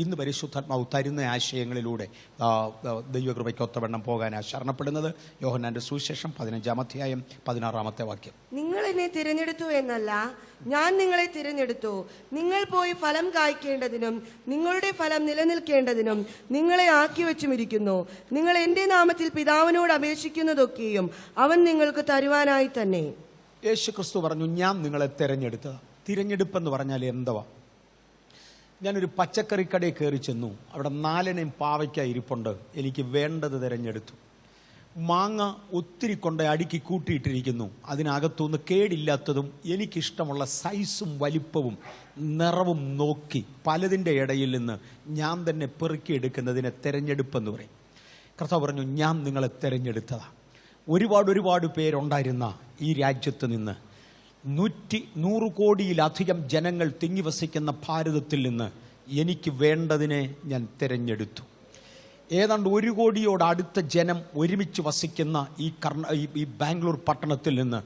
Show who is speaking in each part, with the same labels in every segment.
Speaker 1: ഇന്ന് പരിശുദ്ധാത്മാവ് തരുന്ന ആശയങ്ങളിലൂടെ ദൈവകൃപയ്ക്കൊത്തവണ്ണം പോകാനാണ് ശരണപ്പെടുന്നത്. യോഹന്നാന്റെ സുവിശേഷം 15-ാം അധ്യായം 16-ാമത്തെ വാക്യം.
Speaker 2: നിങ്ങൾ എന്നെ തിരഞ്ഞെടുത്തു എന്നല്ല, ഞാൻ നിങ്ങളെ തിരഞ്ഞെടുത്തു, നിങ്ങൾ പോയി ഫലം കായ്ക്കേണ്ടതിനും നിങ്ങളുടെ ഫലം നിലനിൽക്കേണ്ടതിനും നിങ്ങളെ ആക്കി വെച്ചുമിരിക്കുന്നു. നിങ്ങൾ എന്റെ നാമത്തിൽ പിതാവിനോട് അപേക്ഷിക്കുന്നതൊക്കെയും അവൻ നിങ്ങൾക്ക് തരുവാനായി തന്നെ.
Speaker 1: യേശു ക്രിസ്തു പറഞ്ഞു, ഞാൻ നിങ്ങളെ തിരഞ്ഞെടുത്തതാണ്. തിരഞ്ഞെടുപ്പെന്ന് പറഞ്ഞാൽ എന്തുവാ? ഞാനൊരു പച്ചക്കറിക്കടയിൽ കയറി ചെന്നു. അവിടെ 4 പാവയ്ക്ക ഇരിപ്പുണ്ട്. എനിക്ക് വേണ്ടത് തിരഞ്ഞെടുത്തു. മാങ്ങ ഒത്തിരി കൊണ്ട് അടുക്കി കൂട്ടിയിട്ടിരിക്കുന്നു. അതിനകത്തുനിന്ന് കേടില്ലാത്തതും എനിക്കിഷ്ടമുള്ള സൈസും വലിപ്പവും നിറവും നോക്കി പലതിൻ്റെ ഇടയിൽ നിന്ന് ഞാൻ തന്നെ പെറുക്കിയെടുക്കുന്നതിനെ തിരഞ്ഞെടുപ്പെന്ന് പറയും. കർത്താവ് പറഞ്ഞു, ഞാൻ നിങ്ങളെ തിരഞ്ഞെടുത്തതാണ്. ഒരുപാട് പേരുണ്ടായിരുന്ന ഈ രാജ്യത്ത് നിന്ന് 100 കോടിയിലധികം ജനങ്ങൾ തിങ്ങി വസിക്കുന്ന ഭാരതത്തിൽ നിന്ന് എനിക്ക് വേണ്ടതിനെ ഞാൻ തിരഞ്ഞെടുത്തു. ഏതാണ്ട് 1 കോടിയോട് അടുത്ത ജനം ഒരുമിച്ച് വസിക്കുന്ന ഈ ബാംഗ്ലൂർ പട്ടണത്തിൽ നിന്ന്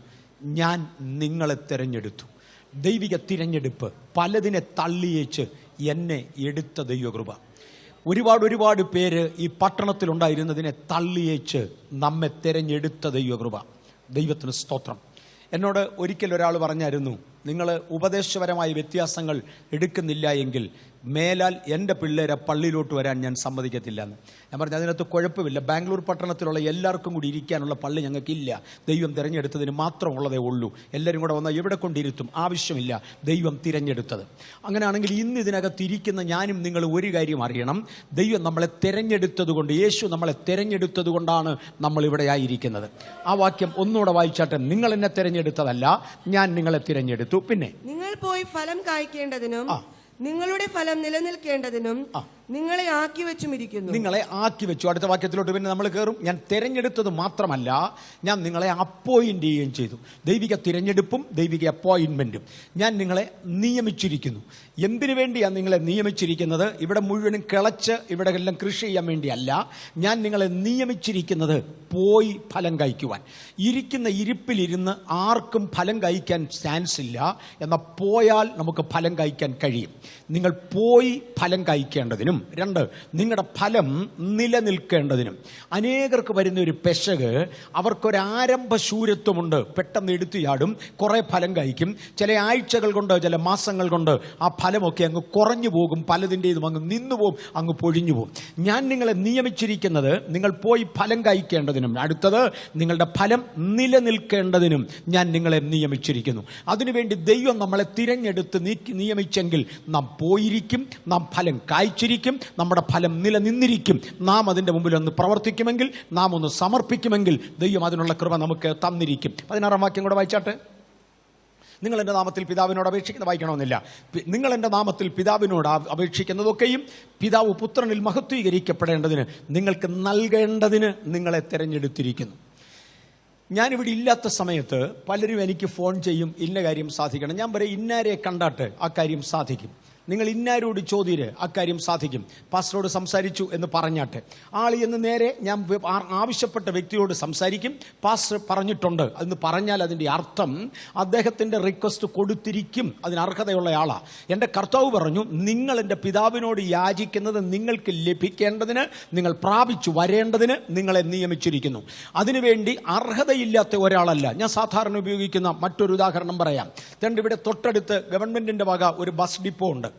Speaker 1: ഞാൻ നിങ്ങളെ തിരഞ്ഞെടുത്തു. ദൈവിക തിരഞ്ഞെടുപ്പ്. പലതിനെ തള്ളിയേച്ച് എന്നെ എടുത്ത ദൈവകൃപ. ഒരുപാട് പേര് ഈ പട്ടണത്തിലുണ്ടായിരുന്നതിനെ തള്ളിയേച്ച് നമ്മെ തിരഞ്ഞെടുത്ത ദൈവകൃപ. ദൈവത്തിന് സ്തോത്രം. എന്നോട് ഒരിക്കൽ ഒരാൾ പറഞ്ഞായിരുന്നു, നിങ്ങൾ ഉപദേശപരമായ വ്യത്യാസങ്ങൾ എടുക്കുന്നില്ല എങ്കിൽ മേലാൽ എൻ്റെ പിള്ളേരെ പള്ളിയിലോട്ട് വരാൻ ഞാൻ സമ്മതിക്കത്തില്ല എന്ന്. ഞാൻ പറഞ്ഞു, അതിനകത്ത് കുഴപ്പമില്ല. ബാംഗ്ലൂർ പട്ടണത്തിലുള്ള എല്ലാവർക്കും കൂടി ഇരിക്കാനുള്ള പള്ളി ഞങ്ങൾക്കില്ല. ദൈവം തിരഞ്ഞെടുത്തതിന് മാത്രമുള്ളതേ ഉള്ളൂ. എല്ലാവരും കൂടെ വന്നാൽ എവിടെ കൊണ്ടിരുത്തും? ആവശ്യമില്ല. ദൈവം തിരഞ്ഞെടുത്തത്. അങ്ങനെയാണെങ്കിൽ ഇന്ന് ഇതിനകത്ത് ഇരിക്കുന്ന ഞാനും നിങ്ങൾ ഒരു കാര്യം അറിയണം. ദൈവം നമ്മളെ തിരഞ്ഞെടുത്തത് കൊണ്ട്, യേശു നമ്മളെ തിരഞ്ഞെടുത്തത് കൊണ്ടാണ് നമ്മൾ ഇവിടെ ആയിരിക്കുന്നത്. ആ വാക്യം ഒന്നുകൂടെ വായിച്ചാട്ടെ. നിങ്ങൾ എന്നെ തിരഞ്ഞെടുത്തതല്ല, ഞാൻ നിങ്ങളെ തിരഞ്ഞെടുത്തു. പിന്നെ നിങ്ങൾ
Speaker 2: പോയി ഫലം കായ്ക്കേണ്ടതിനും നിങ്ങളുടെ ഫലം നിലനിൽക്കേണ്ടതിനും നിങ്ങളെ ആക്കി വെച്ചുമിരിക്കുന്നു.
Speaker 1: നിങ്ങളെ ആക്കി വെച്ചു. അടുത്ത വാക്യത്തിലോട്ട് പിന്നെ നമ്മൾ കയറും. ഞാൻ തിരഞ്ഞെടുത്തത് മാത്രമല്ല, ഞാൻ നിങ്ങളെ അപ്പോയിന്റ് ചെയ്യുകയും ചെയ്തു. ദൈവിക തിരഞ്ഞെടുപ്പും ദൈവിക അപ്പോയിന്റ്മെന്റും. ഞാൻ നിങ്ങളെ നിയമിച്ചിരിക്കുന്നു. എന്തിനു വേണ്ടിയാണ് നിങ്ങളെ നിയമിച്ചിരിക്കുന്നത്? ഇവിടെ മുഴുവനും കിളച്ച് ഇവിടെ എല്ലാം കൃഷി ചെയ്യാൻ വേണ്ടിയല്ല. ഞാൻ നിങ്ങളെ നിയമിച്ചിരിക്കുന്നത് പോയി ഫലം കഴിക്കുവാൻ. ഇരിക്കുന്ന ഇരിപ്പിലിരുന്ന് ആർക്കും ഫലം കഴിക്കാൻ ചാൻസ് ഇല്ല. എന്നാൽ പോയാൽ നമുക്ക് ഫലം കഴിക്കാൻ കഴിയും. നിങ്ങൾ പോയി ഫലം കഴിക്കേണ്ടതിനും, 2, നിങ്ങളുടെ ഫലം നിലനിൽക്കേണ്ടതിനും. അനേകർക്ക് വരുന്ന ഒരു പെശക്, അവർക്കൊരാരംഭ ശൂരത്വമുണ്ട്. പെട്ടെന്ന് എടുത്തു ചാടും, കുറെ ഫലം കഴിക്കും. ചില ആഴ്ചകൾ കൊണ്ട്, ചില മാസങ്ങൾ കൊണ്ട് ആ ഫലമൊക്കെ അങ്ങ് കുറഞ്ഞു പോകും. പലതിൻ്റെതും അങ്ങ് നിന്നുപോകും, അങ്ങ് പൊഴിഞ്ഞു പോകും. ഞാൻ നിങ്ങളെ നിയമിച്ചിരിക്കുന്നത് നിങ്ങൾ പോയി ഫലം കഴിക്കേണ്ടതിനും, അടുത്തത് നിങ്ങളുടെ ഫലം നിലനിൽക്കേണ്ടതിനും ഞാൻ നിങ്ങളെ നിയമിച്ചിരിക്കുന്നു. അതിനുവേണ്ടി ദൈവം നമ്മളെ തിരഞ്ഞെടുത്ത് നിയമിച്ചെങ്കിൽ നാം പോയിരിക്കും, നാം ഫലം കായ്ച്ചിരിക്കും, നമ്മുടെ ഫലം നിലനിന്നിരിക്കും. നാം അതിൻ്റെ മുമ്പിൽ ഒന്ന് പ്രവർത്തിക്കുമെങ്കിൽ, നാം ഒന്ന് സമർപ്പിക്കുമെങ്കിൽ ദൈവം അതിനുള്ള കൃപ നമുക്ക് തന്നിരിക്കും. 16-ാം വാക്യം കൂടെ വായിച്ചാട്ടെ. നിങ്ങൾ എൻ്റെ നാമത്തിൽ പിതാവിനോട് അപേക്ഷിക്കുന്നത് വായിക്കണമെന്നില്ല. നിങ്ങൾ എൻ്റെ നാമത്തിൽ പിതാവിനോട് അപേക്ഷിക്കുന്നതൊക്കെയും പിതാവ് പുത്രനിൽ മഹത്വീകരിക്കപ്പെടേണ്ടതിന് നിങ്ങൾക്ക് നൽകേണ്ടതിന് നിങ്ങളെ തിരഞ്ഞെടുത്തിരിക്കുന്നു. ഞാനിവിടെ ഇല്ലാത്ത സമയത്ത് പലരും എനിക്ക് ഫോൺ ചെയ്യും, ഇന്ന കാര്യം സാധിക്കണം. ഞാൻ പറയും, ഇന്നാരെ കണ്ടാട്ട് ആ കാര്യം സാധിക്കും. നിങ്ങൾ ഇന്നാരോട് ചോദ്യര്, അക്കാര്യം സാധിക്കും. പാസ്റ്ററോട് സംസാരിച്ചു എന്ന് പറഞ്ഞാട്ടെ. ആൾ എന്ന് നേരെ ഞാൻ ആവശ്യപ്പെട്ട വ്യക്തിയോട് സംസാരിക്കും. പാസ്റ്റർ പറഞ്ഞിട്ടുണ്ട് എന്ന് പറഞ്ഞാൽ അതിൻ്റെ അർത്ഥം അദ്ദേഹത്തിൻ്റെ റിക്വസ്റ്റ് കൊടുത്തിരിക്കും. അതിന് അർഹതയുള്ള ആളാണ്. എൻ്റെ കർത്താവ് പറഞ്ഞു, നിങ്ങൾ എൻ്റെ പിതാവിനോട് യാചിക്കുന്നത് നിങ്ങൾക്ക് ലഭിക്കേണ്ടതിന്, നിങ്ങൾ പ്രാപിച്ചു വരേണ്ടതിന് നിങ്ങളെ നിയമിച്ചിരിക്കുന്നു. അതിനുവേണ്ടി അർഹതയില്ലാത്ത ഒരാളല്ല. ഞാൻ സാധാരണ ഉപയോഗിക്കുന്ന മറ്റൊരു ഉദാഹരണം പറയാം. ഇവിടെ തൊട്ടടുത്ത് ഗവൺമെന്റിന്റെ വക ഒരു ബസ് ഡിപ്പോ ഉണ്ട്.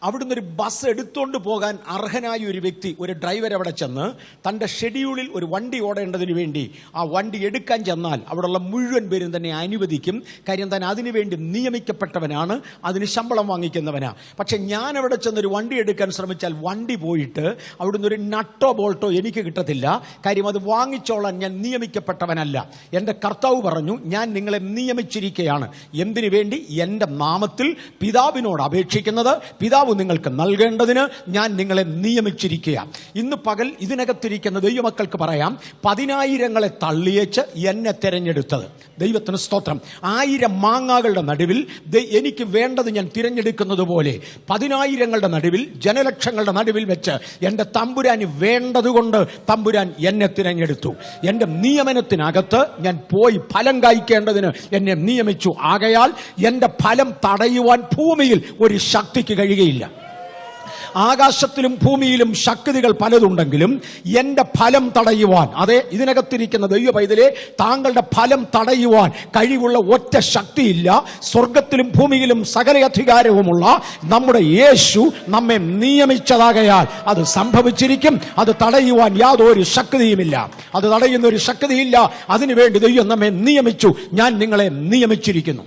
Speaker 1: അവിടുന്ന് ഒരു ബസ് എടുത്തുകൊണ്ട് പോകാൻ അർഹനായ ഒരു വ്യക്തി, ഒരു ഡ്രൈവർ അവിടെ ചെന്ന് തൻ്റെ ഷെഡ്യൂളിൽ ഒരു വണ്ടി ഓടേണ്ടതിന് വേണ്ടി ആ വണ്ടി എടുക്കാൻ ചെന്നാൽ അവിടെയുള്ള മുഴുവൻ പേരും തന്നെ അനുവദിക്കും. കാര്യം താൻ അതിനുവേണ്ടി നിയമിക്കപ്പെട്ടവനാണ്, അതിന് ശമ്പളം വാങ്ങിക്കുന്നവനാണ്. പക്ഷെ ഞാൻ അവിടെ ചെന്നൊരു വണ്ടി എടുക്കാൻ ശ്രമിച്ചാൽ വണ്ടി പോയിട്ട് അവിടുന്ന് ഒരു നട്ടോ ബോൾട്ടോ എനിക്ക് കിട്ടത്തില്ല. കാര്യം അത് വാങ്ങിച്ചോളാൻ ഞാൻ നിയമിക്കപ്പെട്ടവനല്ല. എൻ്റെ കർത്താവ് പറഞ്ഞു, ഞാൻ നിങ്ങളെ നിയമിച്ചിരിക്കുകയാണ്. എന്തിനു വേണ്ടി? എൻ്റെ നാമത്തിൽ പിതാവിനോട് അപേക്ഷിക്കുന്നത് പിതാവ് നിങ്ങൾക്ക് നൽകേണ്ടതിന് ഞാൻ നിങ്ങളെ നിയമിച്ചിരിക്കുക. ഇന്ന് പകൽ ഇതിനകത്തിരിക്കുന്ന ദൈവമക്കൾക്ക് പറയാം, 10,000 തള്ളിയേച്ച് എന്നെ തിരഞ്ഞെടുത്തത്. ദൈവത്തിന് സ്തോത്രം. 1000 മാങ്ങകളുടെ നടുവിൽ എനിക്ക് വേണ്ടത് ഞാൻ തിരഞ്ഞെടുക്കുന്നത് പോലെ 10,000 നടുവിൽ, ജനലക്ഷങ്ങളുടെ നടുവിൽ വെച്ച് എൻ്റെ തമ്പുരാന് വേണ്ടതുകൊണ്ട് തമ്പുരാൻ എന്നെ തിരഞ്ഞെടുത്തു. എൻ്റെ നിയമനത്തിനകത്ത് ഞാൻ പോയി ഫലം കായ്ക്കേണ്ടതിന് എന്നെ നിയമിച്ചു. ആകയാൽ എൻ്റെ ഫലം തടയുവാൻ ഭൂമിയിൽ ഒരു ശക്തിക്ക് കഴിയുകയില്ല. ആകാശത്തിലും ഭൂമിയിലും ശക്തികൾ പലതുണ്ടെങ്കിലും എന്റെ ഫലം തടയുവാൻ, അതെ ഇതിനകത്തിരിക്കുന്ന ദൈവ പൈതലേ, താങ്കളുടെ ഫലം തടയുവാൻ കഴിവുള്ള ഒറ്റ ശക്തിയില്ല. സ്വർഗത്തിലും ഭൂമിയിലും സകല അധികാരവുമുള്ള നമ്മുടെ യേശു നമ്മെ നിയമിച്ചതാകയാൽ അത് സംഭവിച്ചിരിക്കും. അത് തടയുവാൻ യാതൊരു ശക്തിയുമില്ല. അത് തടയുന്ന ഒരു ശക്തിയില്ല. അതിനുവേണ്ടി ദൈവം നമ്മെ നിയമിച്ചു. ഞാൻ നിങ്ങളെ നിയമിച്ചിരിക്കുന്നു.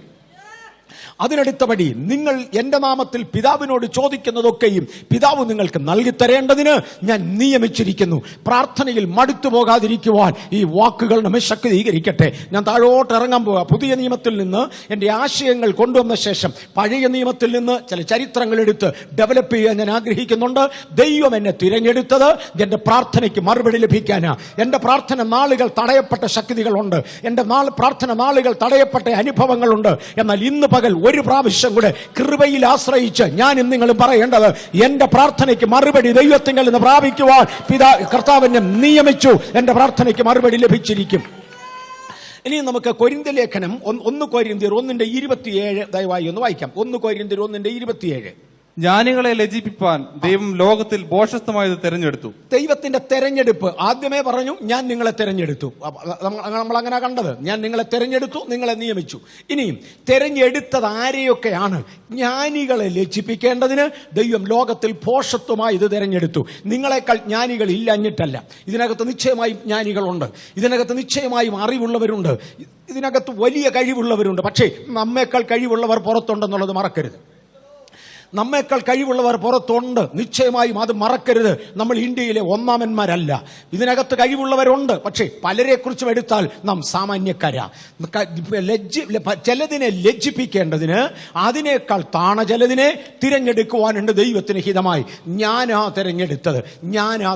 Speaker 1: അതിനടുത്തപടി നിങ്ങൾ എന്റെ നാമത്തിൽ പിതാവിനോട് ചോദിക്കുന്നതൊക്കെയും പിതാവ് നിങ്ങൾക്ക് നൽകിത്തരേണ്ടതിന് ഞാൻ നിയമിച്ചിരിക്കുന്നു. പ്രാർത്ഥനയിൽ മടുത്തു പോകാതിരിക്കുവാൻ ഈ വാക്കുകൾ നമ്മെ ശക്തീകരിക്കട്ടെ. ഞാൻ താഴോട്ട് ഇറങ്ങാൻ പോവുക. പുതിയ നിയമത്തിൽ നിന്ന് എൻ്റെ ആശയങ്ങൾ കൊണ്ടുവന്ന ശേഷം പഴയ നിയമത്തിൽ നിന്ന് ചില ചരിത്രങ്ങൾ എടുത്ത് ഡെവലപ്പ് ചെയ്യാൻ ഞാൻ ആഗ്രഹിക്കുന്നുണ്ട്. ദൈവം എന്നെ തിരഞ്ഞെടുത്തത് എൻ്റെ പ്രാർത്ഥനയ്ക്ക് മറുപടി ലഭിക്കാനാ. എൻ്റെ പ്രാർത്ഥന നാളുകൾ തടയപ്പെട്ട ശക്തികളുണ്ട്. എൻ്റെ പ്രാർത്ഥന നാളുകൾ തടയപ്പെട്ട അനുഭവങ്ങളുണ്ട്. എന്നാൽ ഇന്ന് പകൽ ഒരു പ്രാവശ്യം കൂടെ കൃപയിൽ ആശ്രയിച്ച് ഞാനും നിങ്ങൾ പറയേണ്ടത്, എന്റെ പ്രാർത്ഥനയ്ക്ക് മറുപടി ദൈവത്തിങ്കിൽ നിന്ന് പ്രാപിക്കുവാൻ കർത്താവിനെ നിയമിച്ചു. എന്റെ പ്രാർത്ഥനയ്ക്ക് മറുപടി ലഭിച്ചിരിക്കും. ഇനി നമുക്ക് കൊരിന്ത്യ ലേഖനം 1 കൊരിന്ത്യർ 1:27 ദയവായി ഒന്ന് വായിക്കാം. 1 കൊരിന്ത്യർ 1:27.
Speaker 3: ജ്ഞാനികളെ ലജ്ജിപ്പിപ്പാൻ ദൈവം ലോകത്തിൽ ഭോഷത്വമായത് തെരഞ്ഞെടുത്തു.
Speaker 1: ദൈവത്തിന്റെ തെരഞ്ഞെടുപ്പ് ആദ്യമേ പറഞ്ഞു, ഞാൻ നിങ്ങളെ തെരഞ്ഞെടുത്തു. നമ്മൾ അങ്ങനെ കണ്ടത്, ഞാൻ നിങ്ങളെ തെരഞ്ഞെടുത്തു, നിങ്ങളെ നിയമിച്ചു. ഇനിയും തെരഞ്ഞെടുത്തത് ആരെയൊക്കെയാണ്? ജ്ഞാനികളെ ലജ്ജിപ്പിക്കേണ്ടതിന് ദൈവം ലോകത്തിൽ ഭോഷത്വമായി ഇത് തെരഞ്ഞെടുത്തു. നിങ്ങളെക്കാൾ ജ്ഞാനികൾ ഇല്ലഞ്ഞിട്ടല്ല. ഇതിനകത്ത് നിശ്ചയമായും ജ്ഞാനികളുണ്ട്. ഇതിനകത്ത് നിശ്ചയമായും അറിവുള്ളവരുണ്ട്. ഇതിനകത്ത് വലിയ കഴിവുള്ളവരുണ്ട്. പക്ഷേ നമ്മേക്കാൾ കഴിവുള്ളവർ പുറത്തുണ്ടെന്നുള്ളത് മറക്കരുത്. നമ്മേക്കാൾ കഴിവുള്ളവർ പുറത്തുണ്ട്, നിശ്ചയമായും അത് മറക്കരുത്. നമ്മൾ ഇന്ത്യയിലെ ഒന്നാമന്മാരല്ല. ഇതിനകത്ത് കഴിവുള്ളവരുണ്ട്. പക്ഷേ പലരെ കുറിച്ചും എടുത്താൽ നാം സാമാന്യക്കാരാ. ചിലതിനെ ലജ്ജിപ്പിക്കേണ്ടതിന് അതിനേക്കാൾ താണ ചിലതിനെ തിരഞ്ഞെടുക്കുവാനുണ്ട് ദൈവത്തിന് ഹിതമായി. ഞാനാ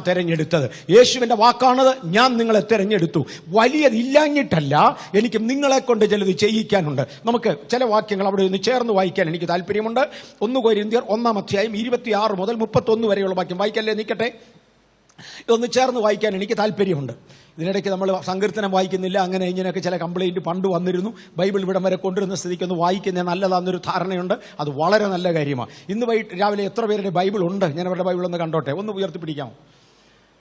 Speaker 1: തെരഞ്ഞെടുത്തത്. യേശുവിന്റെ വാക്കാണത്, ഞാൻ നിങ്ങളെ തെരഞ്ഞെടുത്തു. വലിയതില്ലാഞ്ഞിട്ടല്ല, എനിക്ക് നിങ്ങളെ കൊണ്ട് ചിലത് ചെയ്യിക്കാനുണ്ട്. നമുക്ക് ചില വാക്യങ്ങൾ അവിടെ നിന്ന് ചേർന്ന് വായിക്കാൻ എനിക്ക് താല്പര്യമുണ്ട്. 1 കൊരിന്ത്യർ 1:26 മുതൽ 31 വരെയുള്ള വാക്യം വായിക്കല്ലേ നിൽക്കട്ടെ. ഇതൊന്ന് ചേർന്ന് വായിക്കാൻ എനിക്ക് താല്പര്യമുണ്ട്. ഇതിനിടയ്ക്ക് നമ്മൾ സങ്കീർത്തനം വായിക്കുന്നില്ല, അങ്ങനെ ഇങ്ങനെയൊക്കെ ചില കംപ്ലൈന്റ് പണ്ട് വന്നിരുന്നു. ബൈബിൾ ഇവിടം വരെ കൊണ്ടുവരുന്ന സ്ഥിതിക്കൊന്ന് വായിക്കുന്നത് നല്ലതാണെന്നൊരു ധാരണയുണ്ട്. അത് വളരെ നല്ല കാര്യമാണ്. ഇന്ന് രാവിലെ എത്ര പേരുടെ ബൈബിൾ ഉണ്ട്? ഞാൻ അവരുടെ ബൈബിൾ ഒന്ന് കണ്ടോട്ടെ, ഒന്ന് ഉയർത്തിപ്പിടിക്കാമോ?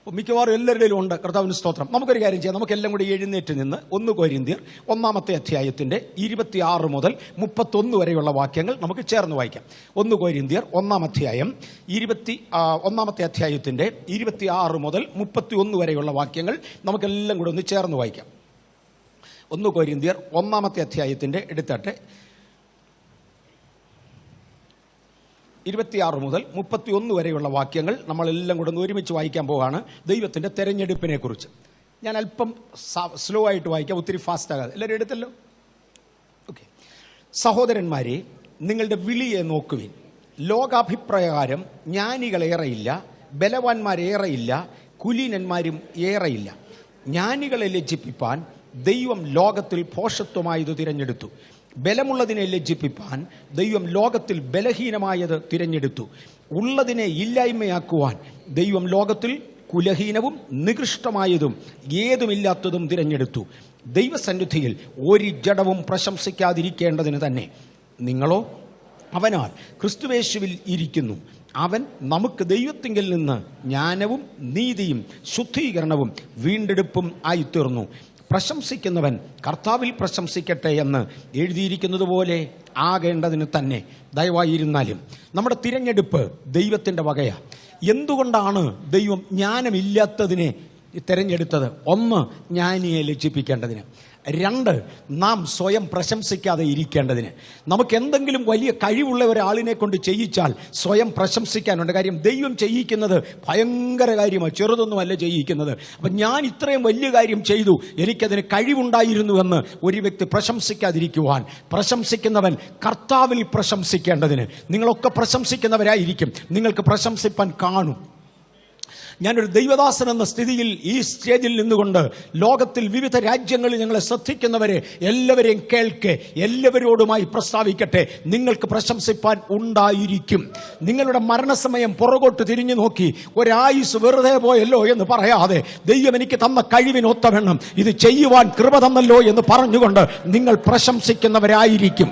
Speaker 1: മിക്കവാറും എല്ലാവരുടെയും ഉണ്ട്. കർത്താവിന് സ്തോത്രം. നമുക്കൊരു കാര്യം ചെയ്യാം, നമുക്കെല്ലാം കൂടി എഴുന്നേറ്റ് നിന്ന് 1 കൊരിന്ത്യർ 1 അധ്യായത്തിന്റെ 26 മുതൽ 31 വരെയുള്ള വാക്യങ്ങൾ നമുക്ക് ചേർന്ന് വായിക്കാം. 1 കൊരിന്ത്യർ 1 അധ്യായം 1 അധ്യായത്തിന്റെ 26 മുതൽ 31 വരെയുള്ള വാക്യങ്ങൾ നമുക്കെല്ലാം കൂടെ ഒന്ന് ചേർന്ന് വായിക്കാം. 1 കൊരിന്ത്യർ 1 അധ്യായത്തിന്റെ എടുത്തട്ടെ 26 മുതൽ 31 വരെയുള്ള വാക്യങ്ങൾ നമ്മളെല്ലാം കൂടെ ഒന്ന് ഒരുമിച്ച് വായിക്കാൻ പോവുകയാണ്. ദൈവത്തിന്റെ തെരഞ്ഞെടുപ്പിനെ കുറിച്ച് ഞാൻ അല്പം സ്ലോ ആയിട്ട് വായിക്കാം, ഒത്തിരി ഫാസ്റ്റ് ആകാതെ. എല്ലാവരും എടുത്തല്ലോ? ഓക്കെ. സഹോദരന്മാരെ, നിങ്ങളുടെ വിളിയെ നോക്കുവിൻ. ലോകാഭിപ്രായകാരം ജ്ഞാനികളേറെയില്ല, ബലവാന്മാരേറെയില്ല, കുലീനന്മാരും ഏറെയില്ല. ജ്ഞാനികളെ ലജ്ജിപ്പിപ്പാൻ ദൈവം ലോകത്തിൽ ഭോഷത്വമായത് തിരഞ്ഞെടുത്തു. ബലമുള്ളതിനെ ലജ്ജിപ്പിപ്പാൻ ദൈവം ലോകത്തിൽ ബലഹീനമായത് തിരഞ്ഞെടുത്തു. ഉള്ളതിനെ ഇല്ലായ്മയാക്കുവാൻ ദൈവം ലോകത്തിൽ കുലഹീനവും നികൃഷ്ടമായതും ഏതുമില്ലാത്തതും തിരഞ്ഞെടുത്തു. ദൈവസന്നിധിയിൽ ഒരു ജഡവും പ്രശംസിക്കാതിരിക്കേണ്ടതിന് തന്നെ. നിങ്ങളോ അവനാൽ ക്രിസ്തുയേശുവിൽ ഇരിക്കുന്നു. അവൻ നമുക്ക് ദൈവത്തിങ്കിൽ നിന്ന് ജ്ഞാനവും നീതിയും ശുദ്ധീകരണവും വീണ്ടെടുപ്പും ആയിത്തീർന്നു. പ്രശംസിക്കുന്നവൻ കർത്താവിൽ പ്രശംസിക്കട്ടെ എന്ന് എഴുതിയിരിക്കുന്നത് പോലെ ആകേണ്ടതിന് തന്നെ. ദയവായിരുന്നാലും നമ്മുടെ തിരഞ്ഞെടുപ്പ് ദൈവത്തിൻ്റെ വകയാണ്. എന്തുകൊണ്ടാണ് ദൈവം ജ്ഞാനമില്ലാത്തതിനെ തിരഞ്ഞെടുത്തത്? 1, ജ്ഞാനിയെ ലജ്ജിപ്പിക്കേണ്ടതിന്. 2, നാം സ്വയം പ്രശംസിക്കാതെ ഇരിക്കേണ്ടതിന്. നമുക്ക് എന്തെങ്കിലും വലിയ കഴിവുള്ള ഒരാളിനെ കൊണ്ട് ചെയ്യിച്ചാൽ സ്വയം പ്രശംസിക്കാനുണ്ട്. കാര്യം ദൈവം ചെയ്യിക്കുന്നത് ഭയങ്കര കാര്യമാണ്, ചെറുതൊന്നുമല്ല ചെയ്യിക്കുന്നത്. അപ്പം ഞാൻ ഇത്രയും വലിയ കാര്യം ചെയ്തു, എനിക്കതിന് കഴിവുണ്ടായിരുന്നുവെന്ന് ഒരു വ്യക്തി പ്രശംസിക്കാതിരിക്കുവാൻ. പ്രശംസിക്കുന്നവൻ കർത്താവിൽ പ്രശംസിക്കേണ്ടതിന്. നിങ്ങളൊക്കെ പ്രശംസിക്കുന്നവരായിരിക്കും, നിങ്ങൾക്ക് പ്രശംസിപ്പാൻ കാണും. ഞാനൊരു ദൈവദാസൻ എന്ന സ്ഥിതിയിൽ ഈ സ്റ്റേജിൽ നിന്നുകൊണ്ട് ലോകത്തിൽ വിവിധ രാജ്യങ്ങളിൽ ഞങ്ങളെ ശ്രദ്ധിക്കുന്നവരെ എല്ലാവരെയും കേൾക്കെ, എല്ലാവരോടുമായി പ്രസ്താവിക്കട്ടെ, നിങ്ങൾക്ക് പ്രശംസിപ്പാൻ ഉണ്ടായിരിക്കും. നിങ്ങളുടെ മരണസമയം പുറകോട്ട് തിരിഞ്ഞു നോക്കി ഒരായുസ് വെറുതെ പോയല്ലോ എന്ന് പറയാതെ, ദൈവം എനിക്ക് തന്ന കഴിവിനൊത്തവണ്ണം ഇത് ചെയ്യുവാൻ കൃപ തന്നല്ലോ എന്ന് പറഞ്ഞുകൊണ്ട് നിങ്ങൾ പ്രശംസിക്കുന്നവരായിരിക്കും.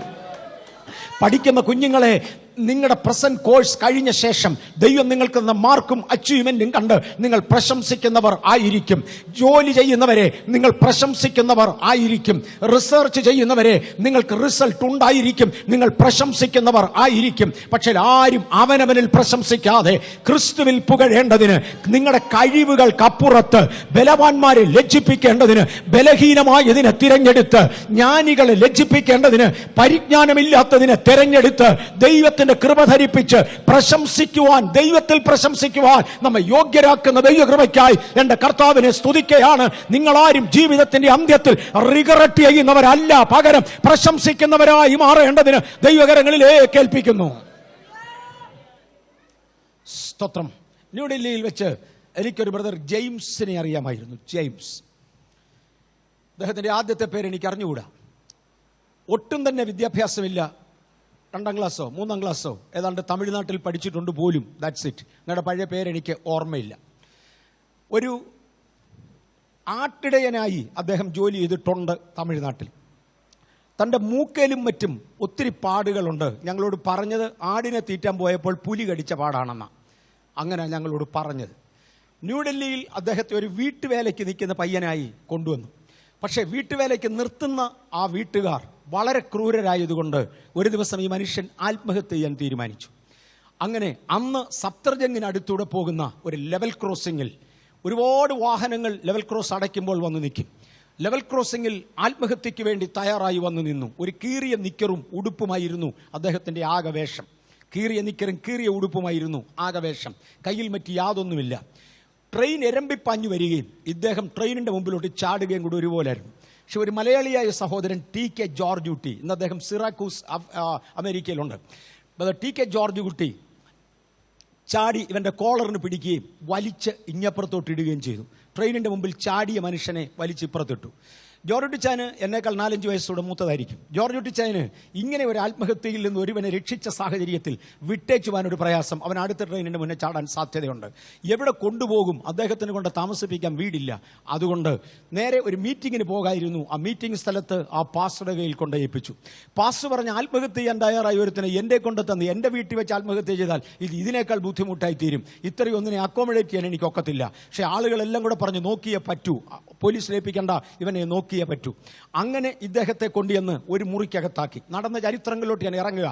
Speaker 1: പഠിക്കുന്ന കുഞ്ഞുങ്ങളെ നിങ്ങളുടെ പ്രസന്റ് കോഴ്സ് കഴിഞ്ഞ ശേഷം ദൈവം നിങ്ങൾക്ക് തന്ന മാർക്കും അച്ചീവ്മെന്റും കണ്ട് നിങ്ങൾ പ്രശംസിക്കുന്നവർ ആയിരിക്കും. ജോലി ചെയ്യുന്നവരെ നിങ്ങൾ പ്രശംസിക്കുന്നവർ ആയിരിക്കും. റിസർച്ച് ചെയ്യുന്നവരെ നിങ്ങൾക്ക് റിസൾട്ട് ഉണ്ടായിരിക്കും, നിങ്ങൾ പ്രശംസിക്കുന്നവർ ആയിരിക്കും. പക്ഷെ ആരും അവനവനിൽ പ്രശംസിക്കാതെ ക്രിസ്തുവിൽ പുകഴേണ്ടതിന്, നിങ്ങളുടെ കഴിവുകൾക്കപ്പുറത്ത് ബലവാന്മാരെ ലജ്ജിപ്പിക്കേണ്ടതിന്, ബലഹീനമായതിനെ തിരഞ്ഞെടുത്ത്, ജ്ഞാനികളെ ലജ്ജിപ്പിക്കേണ്ടതിന് പരിജ്ഞാനമില്ലാത്തതിനെ തിരഞ്ഞെടുത്ത് ദൈവത്തിന്റെ കൃപ ധരിപ്പിച്ച് പ്രശംസിക്കുവാൻ, ദൈവത്തിൽ പ്രശംസിക്കുവാൻ നമ്മെ യോഗ്യരാക്കുന്ന ദൈവകൃപയ്ക്കായി എന്റെ കർത്താവിനെ സ്തുതിക്കുകയാണ്. നിങ്ങളാരും ജീവിതത്തിന്റെ അന്ത്യത്തിൽ റിഗ്രറ്റ് ചെയ്യുന്നവരല്ല, പകരം പ്രശംസിക്കുന്നവരായി മാറേണ്ടതിന് ദൈവകരങ്ങളിലേക്ക് ഏൽപ്പിക്കുന്നു. സ്തോത്രം. ന്യൂഡൽഹിയിൽ വെച്ച് എനിക്കൊരു ബ്രദർ ജെയിംസിനെ അറിയാമായിരുന്നു. ജെയിംസ്, അദ്ദേഹത്തിന്റെ ആദ്യത്തെ പേര് എനിക്ക് അറിഞ്ഞുകൂടാ. ഒട്ടും തന്നെ വിദ്യാഭ്യാസമില്ല. 2ാം ക്ലാസ്സോ 3ാം ക്ലാസ്സോ ഏതാണ്ട് തമിഴ്നാട്ടിൽ പഠിച്ചിട്ടുണ്ട് പോലും. That's it. നിങ്ങളുടെ പഴയ പേരെനിക്ക് ഓർമ്മയില്ല. ഒരു ആട്ടിടയനായി അദ്ദേഹം ജോലി ചെയ്തിട്ടുണ്ട് തമിഴ്നാട്ടിൽ. തൻ്റെ മൂക്കയിലും മറ്റും ഒത്തിരി പാടുകളുണ്ട്. ഞങ്ങളോട് പറഞ്ഞത് ആടിനെ തീറ്റാൻ പോയപ്പോൾ പുലി കടിച്ച പാടാണെന്നാണ്. അങ്ങനെ ഞങ്ങളോട് പറഞ്ഞത്. ന്യൂഡൽഹിയിൽ അദ്ദേഹത്തെ ഒരു വീട്ടുവേലയ്ക്ക് നിൽക്കുന്ന പയ്യനായി കൊണ്ടുവന്നു. പക്ഷേ വീട്ടുവേലയ്ക്ക് നിർത്തുന്ന ആ വീട്ടുകാർ വളരെ ക്രൂരരായതുകൊണ്ട് ഒരു ദിവസം ഈ മനുഷ്യൻ ആത്മഹത്യ ചെയ്യാൻ തീരുമാനിച്ചു. അങ്ങനെ അന്ന് സപ്തർജങ്ങിനടുത്തൂടെ പോകുന്ന ഒരു ലെവൽ ക്രോസിങ്ങിൽ ഒരുപാട് വാഹനങ്ങൾ ലെവൽ ക്രോസ് അടയ്ക്കുമ്പോൾ വന്ന് നിൽക്കും. ലെവൽ ക്രോസിങ്ങിൽ ആത്മഹത്യയ്ക്ക് വേണ്ടി തയ്യാറായി വന്നു നിന്നു. ഒരു കീറിയ നിക്കറും ഉടുപ്പുമായിരുന്നു അദ്ദേഹത്തിൻ്റെ ആകവേഷം. കീറിയ നിക്കറും കീറിയ ഉടുപ്പുമായിരുന്നു ആകവേഷം. കയ്യിൽ മറ്റ് യാതൊന്നുമില്ല. ട്രെയിൻ എരമ്പിപ്പാഞ്ഞു വരികയും ഇദ്ദേഹം ട്രെയിനിൻ്റെ മുമ്പിലോട്ട് ചാടുകയും കൂടി ഒരുപോലായിരുന്നു. പക്ഷെ ഒരു മലയാളിയായ സഹോദരൻ TK ജോർജ് കുട്ടി, ഇന്ന് അദ്ദേഹം സിറാക്കൂസ് അമേരിക്കയിലുണ്ട്. TK ജോർജ് കുട്ടി ചാടി ഇവൻ്റെ കോളറിന് പിടിക്കുകയും വലിച്ച് ഇങ്ങപ്പുറത്തോട്ട് ഇടുകയും ചെയ്തു. ട്രെയിനിൻ്റെ മുമ്പിൽ ചാടിയ മനുഷ്യനെ വലിച്ച് ഇപ്പുറത്തിട്ടു. ജോർജ് കുട്ടിച്ചാന് എന്നേക്കാൾ 4-5 വയസ്സോടെ മൂത്തതായിരിക്കും. ജോർജ് കുട്ടിച്ചാന് ഇങ്ങനെ ഒരു ആത്മഹത്യയിൽ നിന്ന് ഒരുവനെ രക്ഷിച്ച സാഹചര്യത്തിൽ വിട്ടേച്ചുവാൻ ഒരു പ്രയാസം. അവൻ അടുത്ത ട്രെയിനിൻ്റെ മുന്നേ ചാടാൻ സാധ്യതയുണ്ട്. എവിടെ കൊണ്ടുപോകും? അദ്ദേഹത്തിന് കൊണ്ട് താമസിപ്പിക്കാൻ വീടില്ല. അതുകൊണ്ട് നേരെ ഒരു മീറ്റിങ്ങിന് പോകായിരുന്നു. ആ മീറ്റിംഗ് സ്ഥലത്ത് ആ പാസ്റ്ററുടെ കയ്യിൽ കൊണ്ട് ഏൽപ്പിച്ചു. പാസ്റ്റർ പറഞ്ഞ ആത്മഹത്യ ചെയ്യാൻ തയ്യാറായി ഒരുത്തിനെ എൻ്റെ കൊണ്ട് തന്ന് എൻ്റെ വീട്ടിൽ വെച്ച് ആത്മഹത്യ ചെയ്താൽ ഇതിനേക്കാൾ ബുദ്ധിമുട്ടായി തീരും. ഇത്രയും ഒന്നിനെ അക്കോമഡേറ്റ് ചെയ്യാൻ എനിക്കൊക്കത്തില്ല. പക്ഷേ ആളുകളെല്ലാം കൂടെ പറഞ്ഞ് നോക്കിയേ പറ്റൂ, പോലീസിൽ ഏൽപ്പിക്കേണ്ട, ഇവനെ നോക്കിയേ പറ്റൂ. അങ്ങനെ ഇദ്ദേഹത്തെ കൊണ്ടുവന്ന് ഒരു മുറിക്കകത്താക്കി. നടന്ന ചരിത്രങ്ങളിലോട്ട് ഞാൻ ഇറങ്ങുക.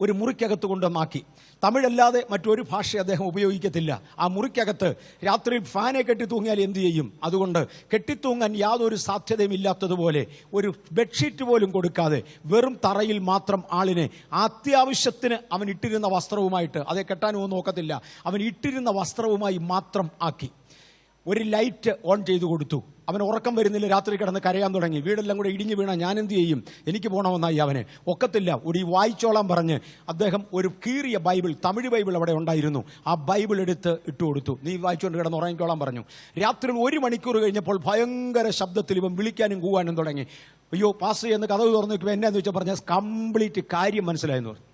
Speaker 1: ഒരു മുറിക്കകത്ത് കൊണ്ടുവന്നാക്കി. തമിഴല്ലാതെ മറ്റൊരു ഭാഷ അദ്ദേഹം ഉപയോഗിക്കത്തില്ല. ആ മുറിക്കകത്ത് രാത്രിയിൽ ഫാനെ കെട്ടി തൂങ്ങിയാൽ എന്തു ചെയ്യും? അതുകൊണ്ട് കെട്ടിത്തൂങ്ങാൻ യാതൊരു സാധ്യതയും ഇല്ലാത്തതുപോലെ ഒരു ബെഡ്ഷീറ്റ് പോലും കൊടുക്കാതെ വെറും തറയിൽ മാത്രം ആളിനെ അത്യാവശ്യത്തിന് അവൻ ഇട്ടിരുന്ന വസ്ത്രവുമായിട്ട്, അതേ കെട്ടാനൊന്നും നോക്കത്തില്ല, അവൻ ഇട്ടിരുന്ന വസ്ത്രവുമായി മാത്രം ആക്കി. ഒരു ലൈറ്റ് ഓൺ ചെയ്തു കൊടുത്തു. അവൻ ഉറക്കം വരുന്നില്ല. രാത്രി കിടന്ന് കരയാൻ തുടങ്ങി. വീടെല്ലാം കൂടെ ഇടിഞ്ഞു വീണാൽ ഞാൻ എന്ത് ചെയ്യും? എനിക്ക് പോകണമെന്നായി അവന്. ഒക്കത്തില്ല. ഒരു വായിച്ചോളാൻ പറഞ്ഞ് അദ്ദേഹം ഒരു കീറിയ ബൈബിൾ, തമിഴ് ബൈബിൾ അവിടെ ഉണ്ടായിരുന്നു, ആ ബൈബിൾ എടുത്ത് ഇട്ടു കൊടുത്തു. നീ വായിച്ചുകൊണ്ട് കിടന്ന് ഉറങ്ങിക്കോളാൻ പറഞ്ഞു. രാത്രി 1 മണിക്കൂർ കഴിഞ്ഞപ്പോൾ ഭയങ്കര ശബ്ദത്തിൽ ഇവൻ വിളിക്കാനും കൂവാനും തുടങ്ങി. അയ്യോ പാസ് എന്ന് കഥവ് തുറന്നു വെക്കുമ്പോൾ എന്നാന്ന് വെച്ചാൽ പറഞ്ഞാൽ കംപ്ലീറ്റ് കാര്യം മനസ്സിലായെന്ന് പറഞ്ഞു.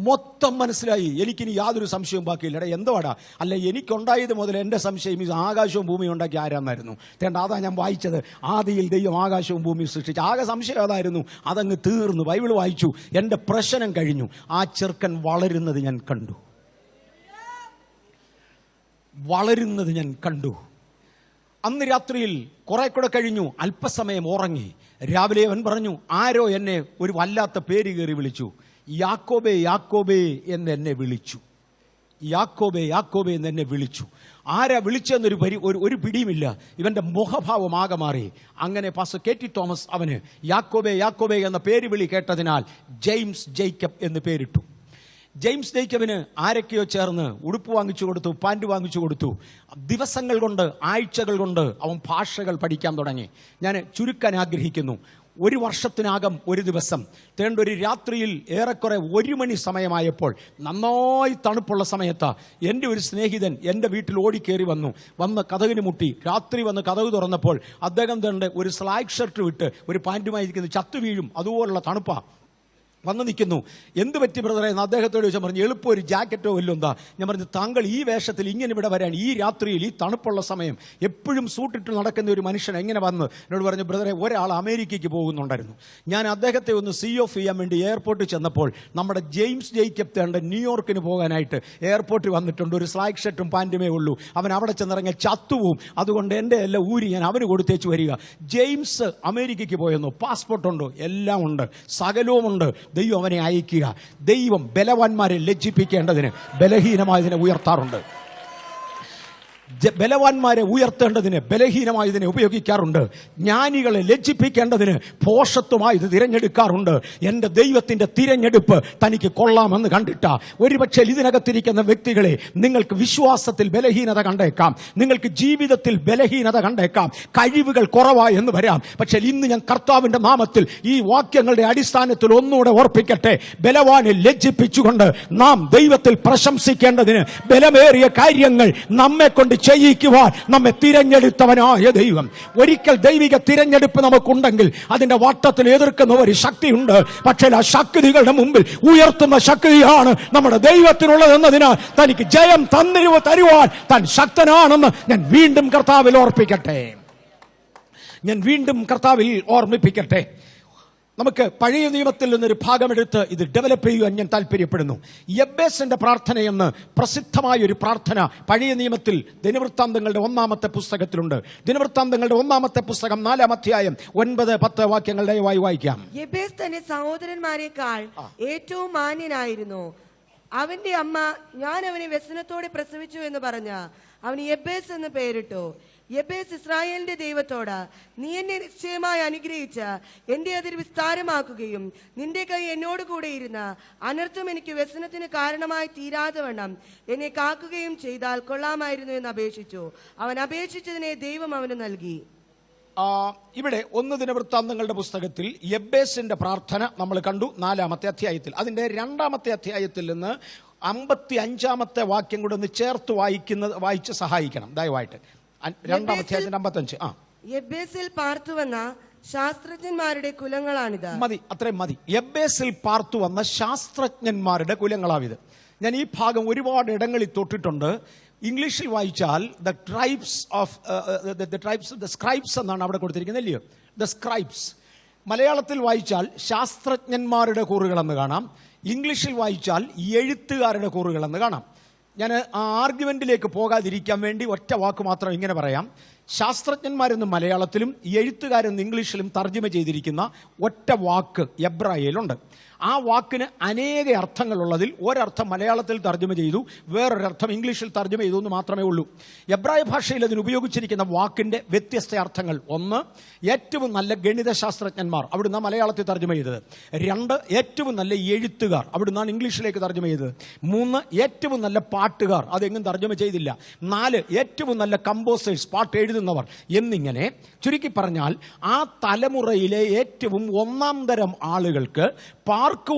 Speaker 1: മൊത്തം മനസ്സിലായി. എനിക്കിനി യാതൊരു സംശയവും ബാക്കിയില്ല. എന്തുവാടാ? അല്ല, എനിക്കുണ്ടായത് മുതൽ എൻ്റെ സംശയം ഇത് ആകാശവും ഭൂമിയും ഉണ്ടാക്കി ആരാന്നായിരുന്നു. അതാ ഞാൻ വായിച്ചത്. ആദിയിൽ ദൈവം ആകാശവും ഭൂമിയും സൃഷ്ടിച്ചു. ആകെ സംശയം അതായിരുന്നു. അതങ്ങ് തീർന്നു. ബൈബിൾ വായിച്ചു. എൻ്റെ പ്രശ്നം കഴിഞ്ഞു. ആ ചെറുക്കൻ വളരുന്നത് ഞാൻ കണ്ടു. വളരുന്നത് ഞാൻ കണ്ടു. അന്ന് രാത്രിയിൽ കുറെ കൂടെ കഴിഞ്ഞു. അല്പസമയം ഉറങ്ങി. രാവിലെ അവൻ പറഞ്ഞു, ആരോ എന്നെ ഒരു വല്ലാത്ത പേര് കയറി വിളിച്ചു. യാക്കോബേ യാക്കോബേ എന്ന് എന്നെ വിളിച്ചു. യാക്കോബേ യാക്കോബേ എന്ന് എന്നെ വിളിച്ചു. ആരാ വിളിച്ചെന്നൊരു ഒരു പിടിയുമില്ല. ഇവന്റെ മുഖഭാവം ആകെ മാറി. അങ്ങനെ പാസ്റ്റർ KT തോമസ് അവന് യാക്കോബേ യാക്കോബേ എന്ന പേര് വിളി കേട്ടതിനാൽ ജെയിംസ് ജേക്കബ് എന്ന് പേരിട്ടു. ജെയിംസ് ജേക്കബിന് ആരൊക്കെയോ ചേർന്ന് ഉടുപ്പ് വാങ്ങിച്ചു കൊടുത്തു, പാൻറ് വാങ്ങിച്ചു കൊടുത്തു. ദിവസങ്ങൾ കൊണ്ട്, ആഴ്ചകൾ കൊണ്ട് അവൻ ഭാഷകൾ പഠിക്കാൻ തുടങ്ങി. ഞാൻ ചുരുക്കാൻ ആഗ്രഹിക്കുന്നു. 1 വർഷത്തിനകം ഒരു ദിവസം ഒരു രാത്രിയിൽ ഏറെക്കുറെ 1 മണി സമയമായപ്പോൾ, നന്നായി തണുപ്പുള്ള സമയത്ത് എൻ്റെ ഒരു സ്നേഹിതൻ എൻ്റെ വീട്ടിൽ ഓടിക്കേറി വന്ന് കതകിന് മുട്ടി. രാത്രി വന്ന് കതക് തുറന്നപ്പോൾ അദ്ദേഹം ഒരു സ്ലാഗ് ഷർട്ട് വിട്ട് ഒരു പാൻറ്റുമായി ഇരിക്കുന്നത് ചത്തു വീഴും അതുപോലുള്ള തണുപ്പാ. വന്ന് നിൽക്കുന്നു. എന്ത് പറ്റി ബ്രദറെ എന്ന് അദ്ദേഹത്തോട് ചോദിച്ചാൽ പറഞ്ഞു, എളുപ്പം ഒരു ജാക്കറ്റോ വല്ലതും എന്താ? ഞാൻ പറഞ്ഞു, താങ്കൾ ഈ വേഷത്തിൽ ഇങ്ങനെ ഇവിടെ വരാൻ, ഈ രാത്രിയിൽ, ഈ തണുപ്പുള്ള സമയം, എപ്പോഴും സൂട്ടിട്ട് നടക്കുന്ന ഒരു മനുഷ്യൻ എങ്ങനെ വന്ന്? എന്നോട് പറഞ്ഞു, ബ്രദറെ ഒരാൾ അമേരിക്കയ്ക്ക് പോകുന്നുണ്ടായിരുന്നു. ഞാൻ അദ്ദേഹത്തെ ഒന്ന് ഓഫ് ചെയ്യാൻ വേണ്ടി എയർപോർട്ടിൽ ചെന്നപ്പോൾ നമ്മുടെ ജെയിംസ് ജേക്കബ് തേണ്ട ന്യൂയോർക്കിന് പോകാനായിട്ട് എയർപോർട്ടിൽ വന്നിട്ടുണ്ട്. ഒരു സ്ലാക്ക് ഷർട്ടും പാൻറ്റുമേ ഉള്ളൂ. അവൻ അവിടെ ചെന്നിറങ്ങിയ ചത്തുപോവും. അതുകൊണ്ട് എൻ്റെ എല്ലാം ഊരി ഞാൻ അവന് കൊടുത്തേച്ച് വരിക. ജെയിംസ് അമേരിക്കയ്ക്ക് പോയെന്നോ? പാസ്പോർട്ടുണ്ടോ? എല്ലാം ഉണ്ട്, സകലവുമുണ്ട്. ദൈവം അവനെ അയക്കുക. ദൈവം ബലവാന്മാരെ ലജ്ജിപ്പിക്കേണ്ടതിന് ബലഹീനമായതിനെ ഉയർത്താറുണ്ട്. ബലവാന്മാരെ ഉയർത്തേണ്ടതിന് ബലഹീനമായതിനെ ഉപയോഗിക്കാറുണ്ട്. ജ്ഞാനികളെ ലജ്ജിപ്പിക്കേണ്ടതിന് ഭോഷത്വമായത് തിരഞ്ഞെടുക്കാറുണ്ട്. എൻ്റെ ദൈവത്തിൻ്റെ തിരഞ്ഞെടുപ്പ് തനിക്ക് കൊള്ളാമെന്ന് കണ്ടിട്ട ഒരുപക്ഷെ ഇതിനകത്തിരിക്കുന്ന വ്യക്തികളെ നിങ്ങൾക്ക് വിശ്വാസത്തിൽ ബലഹീനത കണ്ടേക്കാം, നിങ്ങൾക്ക് ജീവിതത്തിൽ ബലഹീനത കണ്ടേക്കാം, കഴിവുകൾ കുറവായി എന്ന് വരാം. പക്ഷെ ഇന്ന് ഞാൻ കർത്താവിൻ്റെ നാമത്തിൽ ഈ വാക്യങ്ങളുടെ അടിസ്ഥാനത്തിൽ ഒന്നുകൂടെ ഓർപ്പിക്കട്ടെ, ബലവാനെ ലജ്ജിപ്പിച്ചുകൊണ്ട് നാം ദൈവത്തിൽ പ്രശംസിക്കേണ്ടതിന് ബലമേറിയ കാര്യങ്ങൾ നമ്മെ കൊണ്ട് ചെയ്യിക്കുവാൻ നമ്മെ തിരഞ്ഞെടുത്തവനായ ദൈവം. ഒരിക്കൽ ദൈവിക തിരഞ്ഞെടുപ്പ് നമുക്കുണ്ടെങ്കിൽ അതിന്റെ വട്ടത്തിൽ എതിർക്കുന്ന ഒരു ശക്തിയുണ്ട്. പക്ഷേ ആ ശക്തികളുടെ മുമ്പിൽ ഉയർത്തുന്ന ശക്തിയാണ് നമ്മുടെ ദൈവത്തിനുള്ളതെന്നതിനാൽ തനിക്ക് ജയം തരുവാൻ താൻ ശക്തനാണെന്ന് ഞാൻ വീണ്ടും കർത്താവിൽ ഓർമ്മിപ്പിക്കട്ടെ. നമുക്ക് പഴയ നിയമത്തിൽ നിന്നൊരു ഭാഗമെടുത്ത് ഇത് ഡെവലപ്പ് ചെയ്യുവാൻ ഞാൻ താല്പര്യപ്പെടുന്നു. യബ്ബേസിന്റെ പ്രാർത്ഥനയെന്ന് പ്രസിദ്ധമായ ഒരു പ്രാർത്ഥന പഴയ നിയമത്തിൽ ദിനവൃത്താന്തങ്ങളുടെ 1-ാമത്തെ പുസ്തകത്തിലുണ്ട്. ദിനവൃത്താന്തങ്ങളുടെ 1-ാമത്തെ പുസ്തകം 4-ാം അധ്യായം 9-10 വാക്യങ്ങൾ ദയവായി വായിക്കാം.
Speaker 2: യബ്ബേസ് തന്റെ സഹോദരന്മാരെക്കാൾ ഏറ്റവും മാന്യനായിരുന്നു. അവന്റെ അമ്മ ഞാൻ അവനെ വ്യസനത്തോടെ പ്രസവിച്ചു എന്ന് പറഞ്ഞ അവന് യബ്ബേസ് എന്ന് പേരിട്ടു. യബ്ബേസ് ഇസ്രായേലിന്റെ ദൈവത്തോട്, നീ എന്നെ നിശ്ചയമായി അനുഗ്രഹിച്ച് എന്റെ അതിർ വിസ്താരമാക്കുകയും നിന്റെ കൈ എന്നോട് കൂടെ ഇരുന്ന് അനർത്ഥം എനിക്ക് വ്യസനത്തിന് കാരണമായി തീരാതെ വണ്ണം എന്നെ കാക്കുകയും ചെയ്താൽ കൊള്ളാമായിരുന്നു എന്ന് അപേക്ഷിച്ചു. അവൻ അപേക്ഷിച്ചതിനെ ദൈവം അവന് നൽകി.
Speaker 1: ഇവിടെ 1 ദിനവൃത്താന്തങ്ങളുടെ പുസ്തകത്തിൽ യബ്ബേസിന്റെ പ്രാർത്ഥന നമ്മൾ കണ്ടു 4-ാമത്തെ അധ്യായത്തിൽ. അതിന്റെ 2-ാമത്തെ അധ്യായത്തിൽ നിന്ന് 55-ാമത്തെ വാക്യം കൂടെ ഒന്ന് ചേർത്ത് വായിച്ച് സഹായിക്കണം ദയവായിട്ട്. 2-ാം അധ്യായത്തിന്റെ 55.
Speaker 2: യബ്ബേസിൽ പാർത്തുവന്ന ശാസ്ത്രജ്ഞന്മാരുടെ കുലങ്ങളാണിത്.
Speaker 1: മതി, അത്രയും മതി. യബ്ബേസിൽ പാർത്തുവന്ന ശാസ്ത്രജ്ഞന്മാരുടെ കുലങ്ങളാവിത്. ഞാൻ ഈ ഭാഗം ഒരുപാട് ഇടങ്ങളിൽ തൊട്ടിട്ടുണ്ട്. ഇംഗ്ലീഷിൽ വായിച്ചാൽ ദ സ്ക്രൈബ്സ് എന്നാണ് അവിടെ കൊടുത്തിരിക്കുന്നത്, അല്ലയോ? The scribes. മലയാളത്തിൽ വായിച്ചാൽ ശാസ്ത്രജ്ഞന്മാരുടെ കൂറുകളെന്ന് കാണാം. ഇംഗ്ലീഷിൽ വായിച്ചാൽ എഴുത്തുകാരുടെ കൂറുകളെന്ന് കാണാം. ഞാൻ ആ ആർഗ്യുമെന്റിലേക്ക് പോകാതിരിക്കാൻ വേണ്ടി ഒറ്റ വാക്ക് മാത്രം ഇങ്ങനെ പറയാം. ശാസ്ത്രജ്ഞന്മാരെന്ന് മലയാളത്തിലും എഴുത്തുകാരെന്ന് ഇംഗ്ലീഷിലും തർജ്ജമ ചെയ്തിരിക്കുന്ന ഒറ്റ വാക്ക് എബ്രായയിലുണ്ട്. ആ വാക്കിന് അനേക അർത്ഥങ്ങളുള്ളതിൽ ഒരർത്ഥം മലയാളത്തിൽ തർജ്ജമ ചെയ്തു, വേറൊരർത്ഥം ഇംഗ്ലീഷിൽ തർജ്ജമ ചെയ്തു എന്ന് മാത്രമേ ഉള്ളൂ. എബ്രായ ഭാഷയിൽ അതിന് ഉപയോഗിച്ചിരിക്കുന്ന വാക്കിന്റെ വ്യത്യസ്ത അർത്ഥങ്ങൾ: 1, ഏറ്റവും നല്ല ഗണിതശാസ്ത്രജ്ഞന്മാർ, അവിടുന്ന് മലയാളത്തിൽ തർജ്ജമ ചെയ്തത്. 2, ഏറ്റവും നല്ല എഴുത്തുകാർ, അവിടുന്നാണ് ഇംഗ്ലീഷിലേക്ക് തർജ്ജമ ചെയ്തത്. 3, ഏറ്റവും നല്ല പാട്ടുകാർ, അതെങ്ങും തർജ്ജമ ചെയ്തില്ല. 4, ഏറ്റവും നല്ല കമ്പോസേഴ്സ്, പാട്ട് എഴുതുന്നവർ എന്നിങ്ങനെ. ചുരുക്കി പറഞ്ഞാൽ ആ തലമുറയിലെ ഏറ്റവും 1-ാം തരം ആളുകൾക്ക്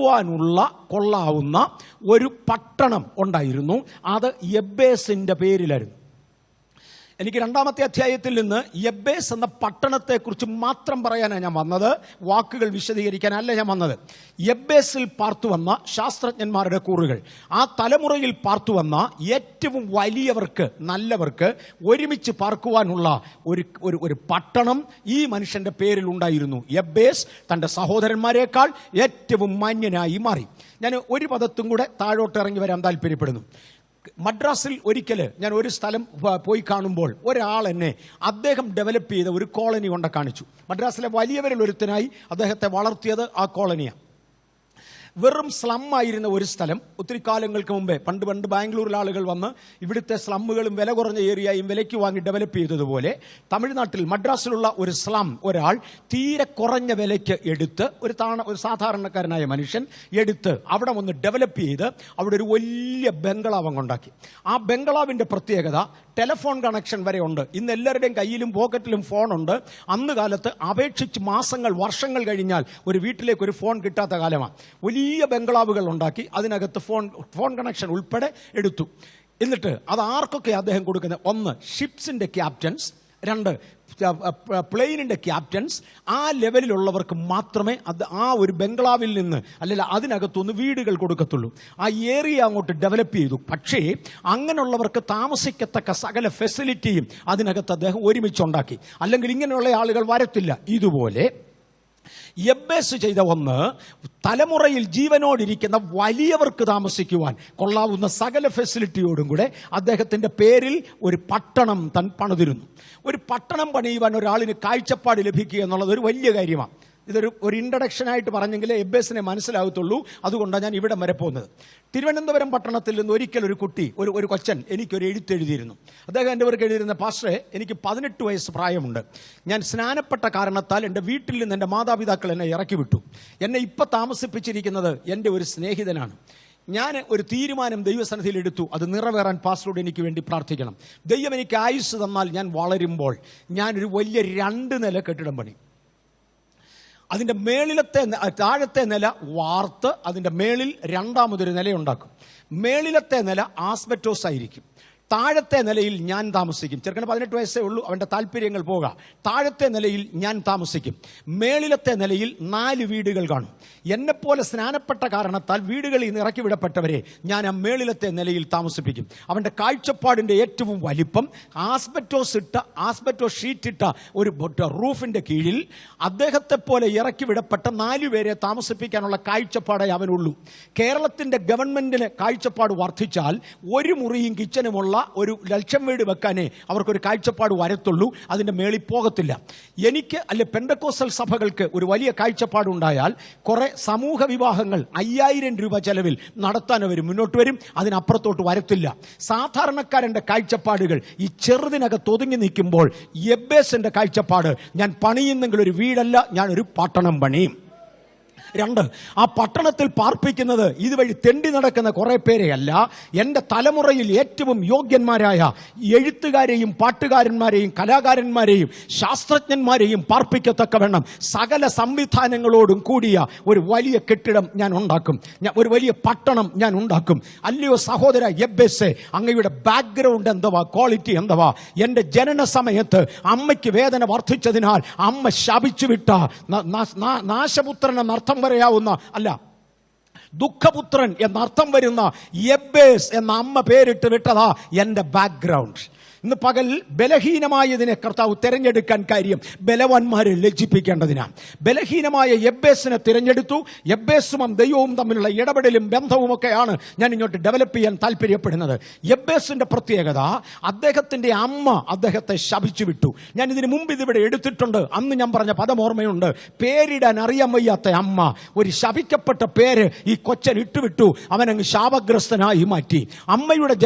Speaker 1: കൊള്ളാവുന്ന ഒരു പട്ടണം ഉണ്ടായിരുന്നു. അത് യബ്ബേസിന്റെ പേരിലായിരുന്നു. എനിക്ക് 2-ാമത്തെ അധ്യായത്തിൽ നിന്ന് യബ്ബേസ് എന്ന പട്ടണത്തെക്കുറിച്ച് മാത്രം പറയാനാണ് ഞാൻ വന്നത്, വാക്കുകൾ വിശദീകരിക്കാനല്ല ഞാൻ വന്നത്. യബ്ബേസിൽ പാർത്തുവന്ന ശാസ്ത്രജ്ഞന്മാരുടെ കൂറുകൾ, ആ തലമുറയിൽ പാർത്തുവന്ന ഏറ്റവും വലിയവർക്ക്, നല്ലവർക്ക് ഒരുമിച്ച് പാർക്കുവാനുള്ള ഒരു പട്ടണം ഈ മനുഷ്യന്റെ പേരിൽ ഉണ്ടായിരുന്നു. യബ്ബേസ് തന്റെ സഹോദരന്മാരെക്കാൾ ഏറ്റവും മാന്യനായി മാറി. ഞാൻ ഒരു പദത്തും കൂടെ താഴോട്ട് ഇറങ്ങി വരാൻ താല്പര്യപ്പെടുന്നു. മദ്രാസിൽ ഒരിക്കൽ ഞാൻ ഒരു സ്ഥലം പോയി കാണുമ്പോൾ ഒരാൾ എന്നെ അദ്ദേഹം ഡെവലപ്പ് ചെയ്ത ഒരു കോളനി കൊണ്ട് കാണിച്ചു. മദ്രാസിലെ വലിയവരിൽ ഒരുത്തനായി അദ്ദേഹത്തെ വളർത്തിയത് ആ കോളനിയാണ്. വെറും സ്ലം ആയിരുന്ന ഒരു സ്ഥലം. ഒത്തിരി കാലങ്ങൾക്ക് മുമ്പേ പണ്ട് ബാംഗ്ലൂരിൽ ആളുകൾ വന്ന് ഇവിടുത്തെ സ്ലമ്മുകളും വില കുറഞ്ഞ ഏരിയയും വിലയ്ക്ക് വാങ്ങി ഡെവലപ്പ് ചെയ്തതുപോലെ തമിഴ്നാട്ടിൽ മദ്രാസിലുള്ള ഒരു സ്ലം ഒരാൾ തീരെ കുറഞ്ഞ വിലയ്ക്ക് എടുത്ത്, ഒരു സാധാരണക്കാരനായ മനുഷ്യൻ എടുത്ത് അവിടെ ഒന്ന് ഡെവലപ്പ് ചെയ്ത് അവിടെ ഒരു വലിയ ബംഗ്ലാവ് അങ്ങുണ്ടാക്കി. ആ ബംഗ്ലാവിന്റെ പ്രത്യേകത ടെലിഫോൺ കണക്ഷൻ വരെ ഉണ്ട്. ഇന്ന് എല്ലാവരുടെയും കയ്യിലും പോക്കറ്റിലും ഫോണുണ്ട്. അന്ന് കാലത്ത് അപേക്ഷിച്ച് വർഷങ്ങൾ കഴിഞ്ഞാൽ ഒരു വീട്ടിലേക്ക് ഒരു ഫോൺ കിട്ടാത്ത കാലമാണ്. വലിയ ബംഗ്ലാവുകൾ ഉണ്ടാക്കി അതിനകത്ത് ഫോൺ കണക്ഷൻ ഉൾപ്പെടെ എടുത്തു. എന്നിട്ട് അത് ആർക്കൊക്കെ അദ്ദേഹം കൊടുക്കുന്നത്: 1, ഷിപ്സിന്റെ ക്യാപ്റ്റൻസ്; 2 പ്ലെയിനിന്റെ ക്യാപ്റ്റൻസ് ആ ലെവലിലുള്ളവർക്ക് മാത്രമേ അത് ആ ഒരു ബംഗ്ലാവിൽ നിന്ന് അല്ലെങ്കിൽ അതിനകത്തുനിന്ന് വീടുകൾ കൊടുക്കത്തുള്ളൂ. ആ ഏരിയ അങ്ങോട്ട് ഡെവലപ്പ് ചെയ്തു. പക്ഷേ അങ്ങനെയുള്ളവർക്ക് താമസിക്കത്തക്ക സകല ഫെസിലിറ്റിയും അതിനകത്ത് അദ്ദേഹം ഒരുമിച്ചുണ്ടാക്കി. അല്ലെങ്കിൽ ഇങ്ങനെയുള്ള ആളുകൾ വരത്തില്ല. ഇതുപോലെ യബ്ബേസ് ചെയ്ത ഒന്ന്, തലമുറയിൽ ജീവനോടിരിക്കുന്ന വലിയവർക്ക് താമസിക്കുവാൻ കൊള്ളാവുന്ന സകല ഫെസിലിറ്റിയോടും കൂടെ അദ്ദേഹത്തിന്റെ പേരിൽ ഒരു പട്ടണം താൻ പണിതിരുന്നു. ഒരു പട്ടണം പണിയുവാൻ ഒരാളിന് കാഴ്ചപ്പാട് ലഭിക്കുക എന്നുള്ളത് ഒരു വലിയ കാര്യമാണ്. ഇതൊരു ഇൻട്രഡക്ഷനായിട്ട് പറഞ്ഞെങ്കിലേ യബ്ബേസിനെ മനസ്സിലാകത്തുള്ളൂ. അതുകൊണ്ടാണ് ഞാൻ ഇവിടെ വരെ പോകുന്നത്. തിരുവനന്തപുരം പട്ടണത്തിൽ നിന്ന് ഒരിക്കൽ ഒരു കുട്ടി, ഒരു കൊച്ചൻ എനിക്കൊരു എഴുത്തെഴുതിയിരുന്നു. അദ്ദേഹം എൻ്റെ പേർക്ക് എഴുതിയിരുന്ന, പാസ്റ്ററെ, എനിക്ക് 18 വയസ്സ് പ്രായമുണ്ട്. ഞാൻ സ്നാനപ്പെട്ട കാരണത്താൽ എൻ്റെ വീട്ടിൽ നിന്ന് എൻ്റെ മാതാപിതാക്കൾ എന്നെ ഇറക്കി വിട്ടു. എന്നെ ഇപ്പം താമസിപ്പിച്ചിരിക്കുന്നത് എൻ്റെ ഒരു സ്നേഹിതനാണ്. ഞാൻ ഒരു തീരുമാനം ദൈവസന്നിധിയിൽ എടുത്തു. അത് നിറവേറാൻ പാസ്റ്ററോട് എനിക്ക് വേണ്ടി പ്രാർത്ഥിക്കണം. ദൈവം എനിക്ക് ആയുസ് തന്നാൽ ഞാൻ വളരുമ്പോൾ ഞാനൊരു വലിയ 2 നില കെട്ടിടം പണി. അതിൻ്റെ താഴത്തെ നില വാർത്ത് അതിൻ്റെ മേളിൽ 2ാമതൊരു നിലയുണ്ടാക്കും. മേളിലത്തെ നില ആസ്ബറ്റോസ് ആയിരിക്കും. താഴത്തെ നിലയിൽ ഞാൻ താമസിക്കും. ചെറുക്കന് 18 വയസ്സേ ഉള്ളൂ. അവൻ്റെ താല്പര്യങ്ങൾ പോകാം. താഴത്തെ നിലയിൽ ഞാൻ താമസിക്കും. മേളിലത്തെ നിലയിൽ 4 വീടുകൾ കാണും. എന്നെപ്പോലെ സ്നാനപ്പെട്ട കാരണത്താൽ വീടുകളിൽ നിന്ന് ഇറക്കി വിടപ്പെട്ടവരെ ഞാൻ ആ മേളിലത്തെ നിലയിൽ താമസിപ്പിക്കും. അവൻ്റെ കാഴ്ചപ്പാടിൻ്റെ ഏറ്റവും വലിപ്പം ആസ്ബറ്റോസ് ഷീറ്റിട്ട ഒരു റൂഫിൻ്റെ കീഴിൽ അദ്ദേഹത്തെ പോലെ ഇറക്കി വിടപ്പെട്ട 4 പേരെ താമസിപ്പിക്കാനുള്ള കാഴ്ചപ്പാടേ അവനുള്ളൂ. കേരളത്തിൻ്റെ ഗവൺമെന്റിന് കാഴ്ചപ്പാട് വർദ്ധിച്ചാൽ ഒരു മുറിയും കിച്ചനുമുള്ള ഒരു 1,00,000 വീട് വെക്കാനേ അവർക്കൊരു കാഴ്ചപ്പാട് വരത്തുള്ളൂ. അതിൻ്റെ മേളിൽ പോകത്തില്ല. എനിക്ക് അല്ലെ പെന്തക്കോസ്തൽ സഭകൾക്ക് ഒരു വലിയ കാഴ്ചപ്പാടുണ്ടായാൽ കുറെ സമൂഹ വിവാഹങ്ങൾ 5,000 രൂപ ചെലവിൽ നടത്താൻ അവർ മുന്നോട്ട് വരും. അതിനപ്പുറത്തോട്ട് വരത്തില്ല. സാധാരണക്കാരൻ്റെ കാഴ്ചപ്പാടുകൾ ഈ ചെറുതിനകത്ത് ഒതുങ്ങി നിൽക്കുമ്പോൾ യബ്ബേസിന്റെ കാഴ്ചപ്പാട്, ഞാൻ പണിയുന്നെങ്കിൽ ഒരു വീടല്ല, ഞാൻ ഒരു പട്ടണം പണിയും. 2, ആ പട്ടണത്തിൽ പാർപ്പിക്കുന്നത് ഇതുവഴി തെണ്ടി നടക്കുന്ന കുറെ പേരെയല്ല, എൻ്റെ തലമുറയിൽ ഏറ്റവും യോഗ്യന്മാരായ എഴുത്തുകാരെയും പാട്ടുകാരന്മാരെയും കലാകാരന്മാരെയും ശാസ്ത്രജ്ഞന്മാരെയും പാർപ്പിക്കത്തക്കവണ്ണം സകല സംവിധാനങ്ങളോടും കൂടിയ ഒരു വലിയ കെട്ടിടം ഞാൻ ഉണ്ടാക്കും. ഒരു വലിയ പട്ടണം ഞാൻ ഉണ്ടാക്കും. അല്ലയോ സഹോദര യബ്ബേസേ, അങ്ങയുടെ ബാക്ക്ഗ്രൗണ്ട് എന്തുവാ, ക്വാളിറ്റി എന്തുവാ? എൻ്റെ ജനന സമയത്ത് അമ്മയ്ക്ക് വേദന വർദ്ധിച്ചതിനാൽ അമ്മ ശപിച്ചു വിട്ട നാശപുത്രൻ എന്നർത്ഥം പറയാവുന്ന, അല്ല, ദുഃഖപുത്രൻ എന്നർത്ഥം വരുന്ന യബ്ബേസ് എന്ന അമ്മ പേരിട്ട് വിട്ടതാ എൻ്റെ ബാക്ക്ഗ്രൗണ്ട്. ഇന്ന് പകൽ ബലഹീനമായതിനെ കർത്താവ് തിരഞ്ഞെടുക്കാൻ കാര്യം ബലവാന്മാരെ ലജ്ജിപ്പിക്കേണ്ടതിനാണ്. ബലഹീനമായ യബ്ബേസിനെ തിരഞ്ഞെടുത്തു. യബ്ബേസും ദൈവവും തമ്മിലുള്ള ഇടപെടലും ബന്ധവുമൊക്കെയാണ് ഞാൻ ഇങ്ങോട്ട് ഡെവലപ്പ് ചെയ്യാൻ താല്പര്യപ്പെടുന്നത്. യബ്ബേസിന്റെ പ്രത്യേകത, അദ്ദേഹത്തിന്റെ അമ്മ അദ്ദേഹത്തെ ശപിച്ചു വിട്ടു. ഞാൻ ഇതിനു മുമ്പ് ഇതിവിടെ എടുത്തിട്ടുണ്ട്. അന്ന് ഞാൻ പറഞ്ഞ പദം ഓർമ്മയുണ്ട്. പേരിടാൻ അറിയാൻ വയ്യാത്ത അമ്മ ഒരു ശപിക്കപ്പെട്ട പേര് ഈ കൊച്ചൻ ഇട്ടുവിട്ടു. അവനങ്ങ് ശാപഗ്രസ്തനായി മാറ്റി. അമ്മയുടെ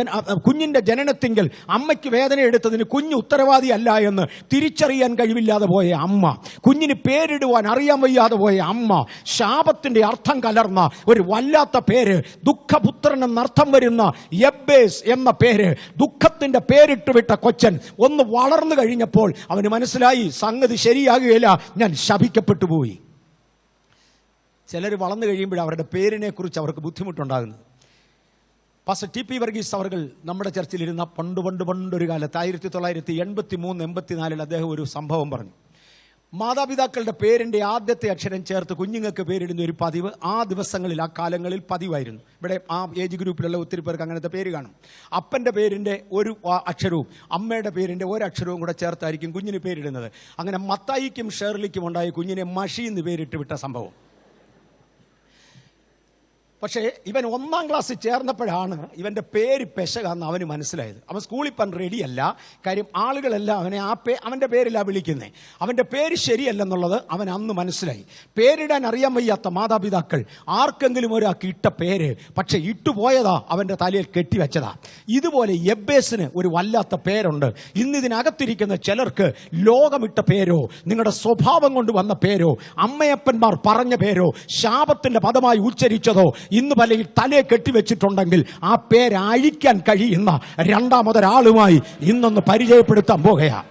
Speaker 1: കുഞ്ഞിന്റെ ജനനത്തിങ്കിൽ അമ്മയ്ക്ക് വേദന എടുത്തതിന് കുഞ്ഞ് ഉത്തരവാദിയല്ല എന്ന് തിരിച്ചറിയാൻ കഴിവില്ലാതെ പോയ അമ്മ, കുഞ്ഞിന് പേരിടുവാൻ അറിയാൻ വയ്യാതെ പോയ അമ്മ, ശാപത്തിന്റെ അർത്ഥം കലർന്ന ഒരു വല്ലാത്ത പേര്, ദുഃഖപുത്രൻ എന്നർത്ഥം വരുന്ന യബ്ബേസ് എന്ന പേര്, ദുഃഖത്തിന്റെ പേരിട്ട് വിട്ട കൊച്ചൻ ഒന്ന് വളർന്നു കഴിഞ്ഞപ്പോൾ അവന് മനസ്സിലായി സംഗതി ശരിയാകുകയില്ല, ഞാൻ ശപിക്കപ്പെട്ടു പോയി. ചിലർ വളർന്നു കഴിയുമ്പോൾ അവരുടെ പേരിനെ കുറിച്ച് അവർക്ക് ബുദ്ധിമുട്ടുണ്ടാകുന്നത്. പാസ്റ്റർ ടി പി വർഗീസ് അവർ നമ്മുടെ ചർച്ചിലിരുന്ന പണ്ടൊരു കാലത്ത് 1983-84 അദ്ദേഹം ഒരു സംഭവം പറഞ്ഞു. മാതാപിതാക്കളുടെ പേരിൻ്റെ ആദ്യത്തെ അക്ഷരം ചേർത്ത് കുഞ്ഞുങ്ങൾക്ക് പേരിടുന്ന ഒരു പതിവ് ആ ദിവസങ്ങളിൽ, ആ കാലങ്ങളിൽ പതിവായിരുന്നു. ഇവിടെ ആ ഏജ് ഗ്രൂപ്പിലുള്ള ഒത്തിരി പേർക്ക് അങ്ങനത്തെ പേര് കാണും. അപ്പൻ്റെ പേരിൻ്റെ ഒരു അക്ഷരവും അമ്മയുടെ പേരിൻ്റെ ഒരക്ഷരവും കൂടെ ചേർത്തായിരിക്കും കുഞ്ഞിന് പേരിടുന്നത്. അങ്ങനെ മത്തായിക്കും ഷേർലിക്കും ഉണ്ടായ കുഞ്ഞിനെ മഷി എന്ന് പേരിട്ട് വിട്ട സംഭവം. പക്ഷേ ഇവൻ 1ാം ക്ലാസ്സിൽ ചേർന്നപ്പോഴാണ് ഇവൻ്റെ പേര് പെശകാന്ന് അവന് മനസ്സിലായത്. അവൻ സ്കൂളിൽ പോകാൻ റെഡിയല്ല. കാര്യം ആളുകളെല്ലാം അവനെ അവൻ്റെ പേരിലാണ് വിളിക്കുന്നത്. അവൻ്റെ പേര് ശരിയല്ലെന്നുള്ളത് അവൻ അന്ന് മനസ്സിലായി. പേരിടാൻ അറിയാൻ വയ്യാത്ത മാതാപിതാക്കൾ ആർക്കെങ്കിലും ഒരാൾക്ക് ഇട്ട പേര് പക്ഷെ ഇട്ടുപോയതാ അവൻ്റെ തലയിൽ കെട്ടിവെച്ചതാ. ഇതുപോലെ യബ്ബേസിന് ഒരു വല്ലാത്ത പേരുണ്ട്. ഇന്നിതിനകത്തിരിക്കുന്ന ചിലർക്ക് ലോകമിട്ട പേരോ, നിങ്ങളുടെ സ്വഭാവം കൊണ്ട് വന്ന പേരോ, അമ്മയപ്പന്മാർ പറഞ്ഞ പേരോ, ശാപത്തിന്റെ പദമായി ഉച്ചരിച്ചതോ ഇന്ന് പലയിൽ തലയെ കെട്ടിവെച്ചിട്ടുണ്ടെങ്കിൽ ആ പേര് അഴിക്കാൻ കഴിയുന്ന 2ാമതൊരാളുമായി ഇന്നൊന്ന് പരിചയപ്പെടുത്താൻ പോകുകയാണ്.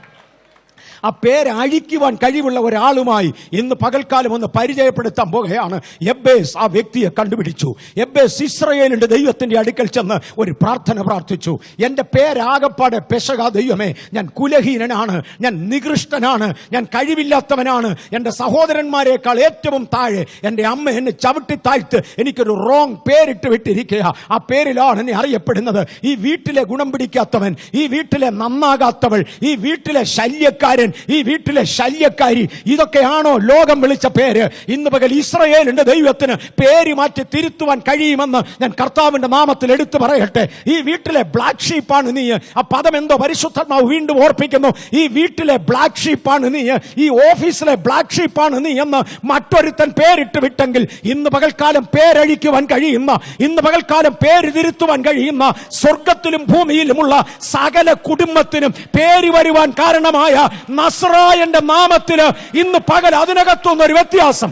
Speaker 1: ആ പേര് അഴിക്കുവാൻ കഴിവുള്ള ഒരാളുമായി ഇന്ന് പകൽക്കാലം ഒന്ന് പരിചയപ്പെടുത്താൻ പോകുകയാണ്. എബ്ബേസ് ആ വ്യക്തിയെ കണ്ടുപിടിച്ചു. എബ്ബേസ് ഇസ്രായേലിന്റെ ദൈവത്തിന്റെ അടുക്കൽ ചെന്ന് ഒരു പ്രാർത്ഥന പ്രാർത്ഥിച്ചു. എന്റെ പേരാകപ്പാടെ പെശക ദൈവമേ, ഞാൻ കുലഹീനനാണ്, ഞാൻ നികൃഷ്ടനാണ്, ഞാൻ കഴിവില്ലാത്തവനാണ്, എന്റെ സഹോദരന്മാരെക്കാൾ ഏറ്റവും താഴെ എന്റെ അമ്മ എന്നെ ചവിട്ടി താഴ്ത്ത് എനിക്കൊരു റോങ് പേരിട്ട് വിട്ടിരിക്കുക. ആ പേരിലാണ് എന്നെ അറിയപ്പെടുന്നത്. ഈ വീട്ടിലെ ഗുണം പിടിക്കാത്തവൻ, ഈ വീട്ടിലെ നന്നാകാത്തവൾ, ഈ വീട്ടിലെ ശല്യക്കാരൻ, ഈ വീട്ടിലെ ശല്യക്കാരി, ഇതൊക്കെയാണോ ലോകം വിളിച്ച പേര്? ഇന്ന് പകൽ ഇസ്രായേലിന്റെ ദൈവത്തിന് പേര് മാറ്റി തിരുത്തുവാൻ കഴിയുമെന്ന് ഞാൻ കർത്താവിന്റെ നാമത്തിൽ എടുത്തു പറയട്ടെ. ഈ വീട്ടിലെ ബ്ലാക്ക് ഷീപ്പാണ് നീ. ആ പദം എന്തോ പരിശുദ്ധാത്മാവ് വീണ്ടും ഓർപ്പിക്കുന്നു. ഈ വീട്ടിലെ ബ്ലാക്ക് ഷീപ്പാണ് നീ, ഈ ഓഫീസിലെ ബ്ലാക്ക് ഷീപ്പാണ് നീ എന്ന് മറ്റൊരുത്തൻ പേരിട്ട് വിട്ടെങ്കിൽ ഇന്ന് പകൽക്കാലം പേരഴിക്കുവാൻ കഴിയുന്ന, ഇന്ന് പകൽക്കാലം പേര് തിരുത്തുവാൻ കഴിയുന്ന, സ്വർഗത്തിലും ഭൂമിയിലുമുള്ള സകല കുടുംബത്തിനും പേര് വരുവാൻ കാരണമായ നസ്രായന്റെ നാമത്തില് ഇന്ന് പകൽ അതിനകത്തുനിന്ന് ഒരു വ്യത്യാസം.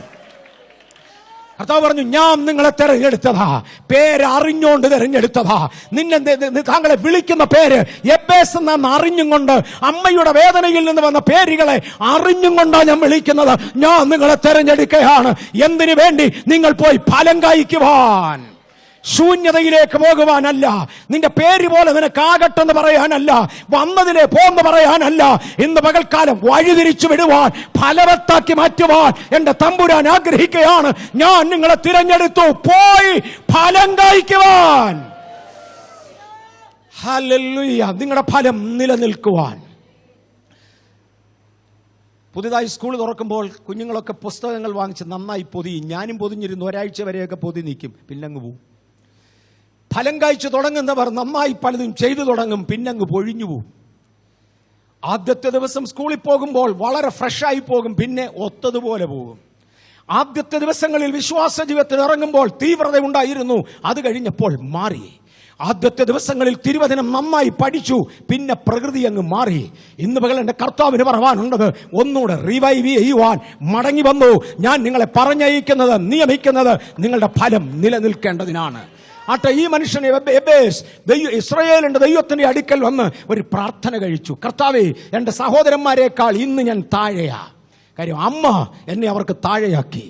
Speaker 1: കർത്താവ് പറഞ്ഞു, ഞാൻ നിങ്ങളെ തെരഞ്ഞെടുത്തതാ, പേര് അറിഞ്ഞുകൊണ്ട് തെരഞ്ഞെടുത്തതാ. താങ്കളെ വിളിക്കുന്ന പേര് എബ്ബേസ് എന്ന് അറിഞ്ഞും കൊണ്ട്, അമ്മയുടെ വേദനയിൽ നിന്ന് വന്ന പേരുകളെ അറിഞ്ഞും കൊണ്ടാണ് ഞാൻ വിളിക്കുന്നത്. ഞാൻ നിങ്ങളെ തെരഞ്ഞെടുക്കുകയാണ്. എന്തിനു വേണ്ടി? നിങ്ങൾ പോയി ഫലം കായ്ക്കുവാൻ, ശൂന്യതയിലേക്ക് പോകുവാനല്ല, നിന്റെ പേര് പോലെ നിനക്കാകട്ടെന്ന് പറയാനല്ല, വന്നതിലെ പോന്ന് പറയാനല്ല. ഇന്ന് പകൽക്കാലം വഴിതിരിച്ചു വിടുവാൻ, ഫലവത്താക്കി മാറ്റുവാൻ എന്റെ തമ്പുരാൻ ആഗ്രഹിക്കുകയാണ്. ഞാൻ നിങ്ങളെ തിരഞ്ഞെടുത്തു, പോയി ഫലം കായ്ക്കുവാൻ. ഹല്ലേലൂയ. നിങ്ങളുടെ ഫലം നിലനിൽക്കുവാൻ. പുതുതായി സ്കൂൾ തുറക്കുമ്പോൾ കുഞ്ഞുങ്ങളൊക്കെ പുസ്തകങ്ങൾ വാങ്ങിച്ച് നന്നായി പൊതിയും. ഞാനും പൊതിഞ്ഞിരുന്നു. ഒരാഴ്ച വരെയൊക്കെ പൊതി നിൽക്കും, പിന്നങ്ങ് പോവും. ഫലം കായ്ച്ചു തുടങ്ങുന്നവർ നന്നായി പലതും ചെയ്തു തുടങ്ങും, പിന്നങ്ങ് പൊഴിഞ്ഞു പോവും. ആദ്യത്തെ ദിവസം സ്കൂളിൽ പോകുമ്പോൾ വളരെ ഫ്രഷായി പോകും, പിന്നെ ഒത്തതുപോലെ പോകും. ആദ്യത്തെ ദിവസങ്ങളിൽ വിശ്വാസ ജീവിതത്തിൽ ഇറങ്ങുമ്പോൾ തീവ്രത ഉണ്ടായിരുന്നു, അത് കഴിഞ്ഞപ്പോൾ മാറി. ആദ്യത്തെ ദിവസങ്ങളിൽ തിരുവചനം നന്നായി പഠിച്ചു, പിന്നെ പ്രകൃതി അങ്ങ് മാറി. ഇന്ന് പകൽ എന്റെ കർത്താവിന് പറയാനുള്ളത്, ഒന്നുകൂടെ റിവൈവ് ചെയ്യുവാൻ മടങ്ങി വന്നു. ഞാൻ നിങ്ങളെ പറഞ്ഞയക്കുന്നത്, നിയമിക്കുന്നത് നിങ്ങളുടെ ഫലം നിലനിൽക്കേണ്ടതിനാണ്. ആട്ടെ, ഈ മനുഷ്യനെ എബ്ബേസ് ഇസ്രായേലിന്റെ ദൈവത്തിന്റെ അടുക്കൽ വന്ന് ഒരു പ്രാർത്ഥന കഴിച്ചു. കർത്താവേ, എന്റെ സഹോദരന്മാരെക്കാൾ ഇന്ന് ഞാൻ താഴെയാ. കാര്യം അമ്മ എന്നെ അവർക്ക് താഴെയാക്കി.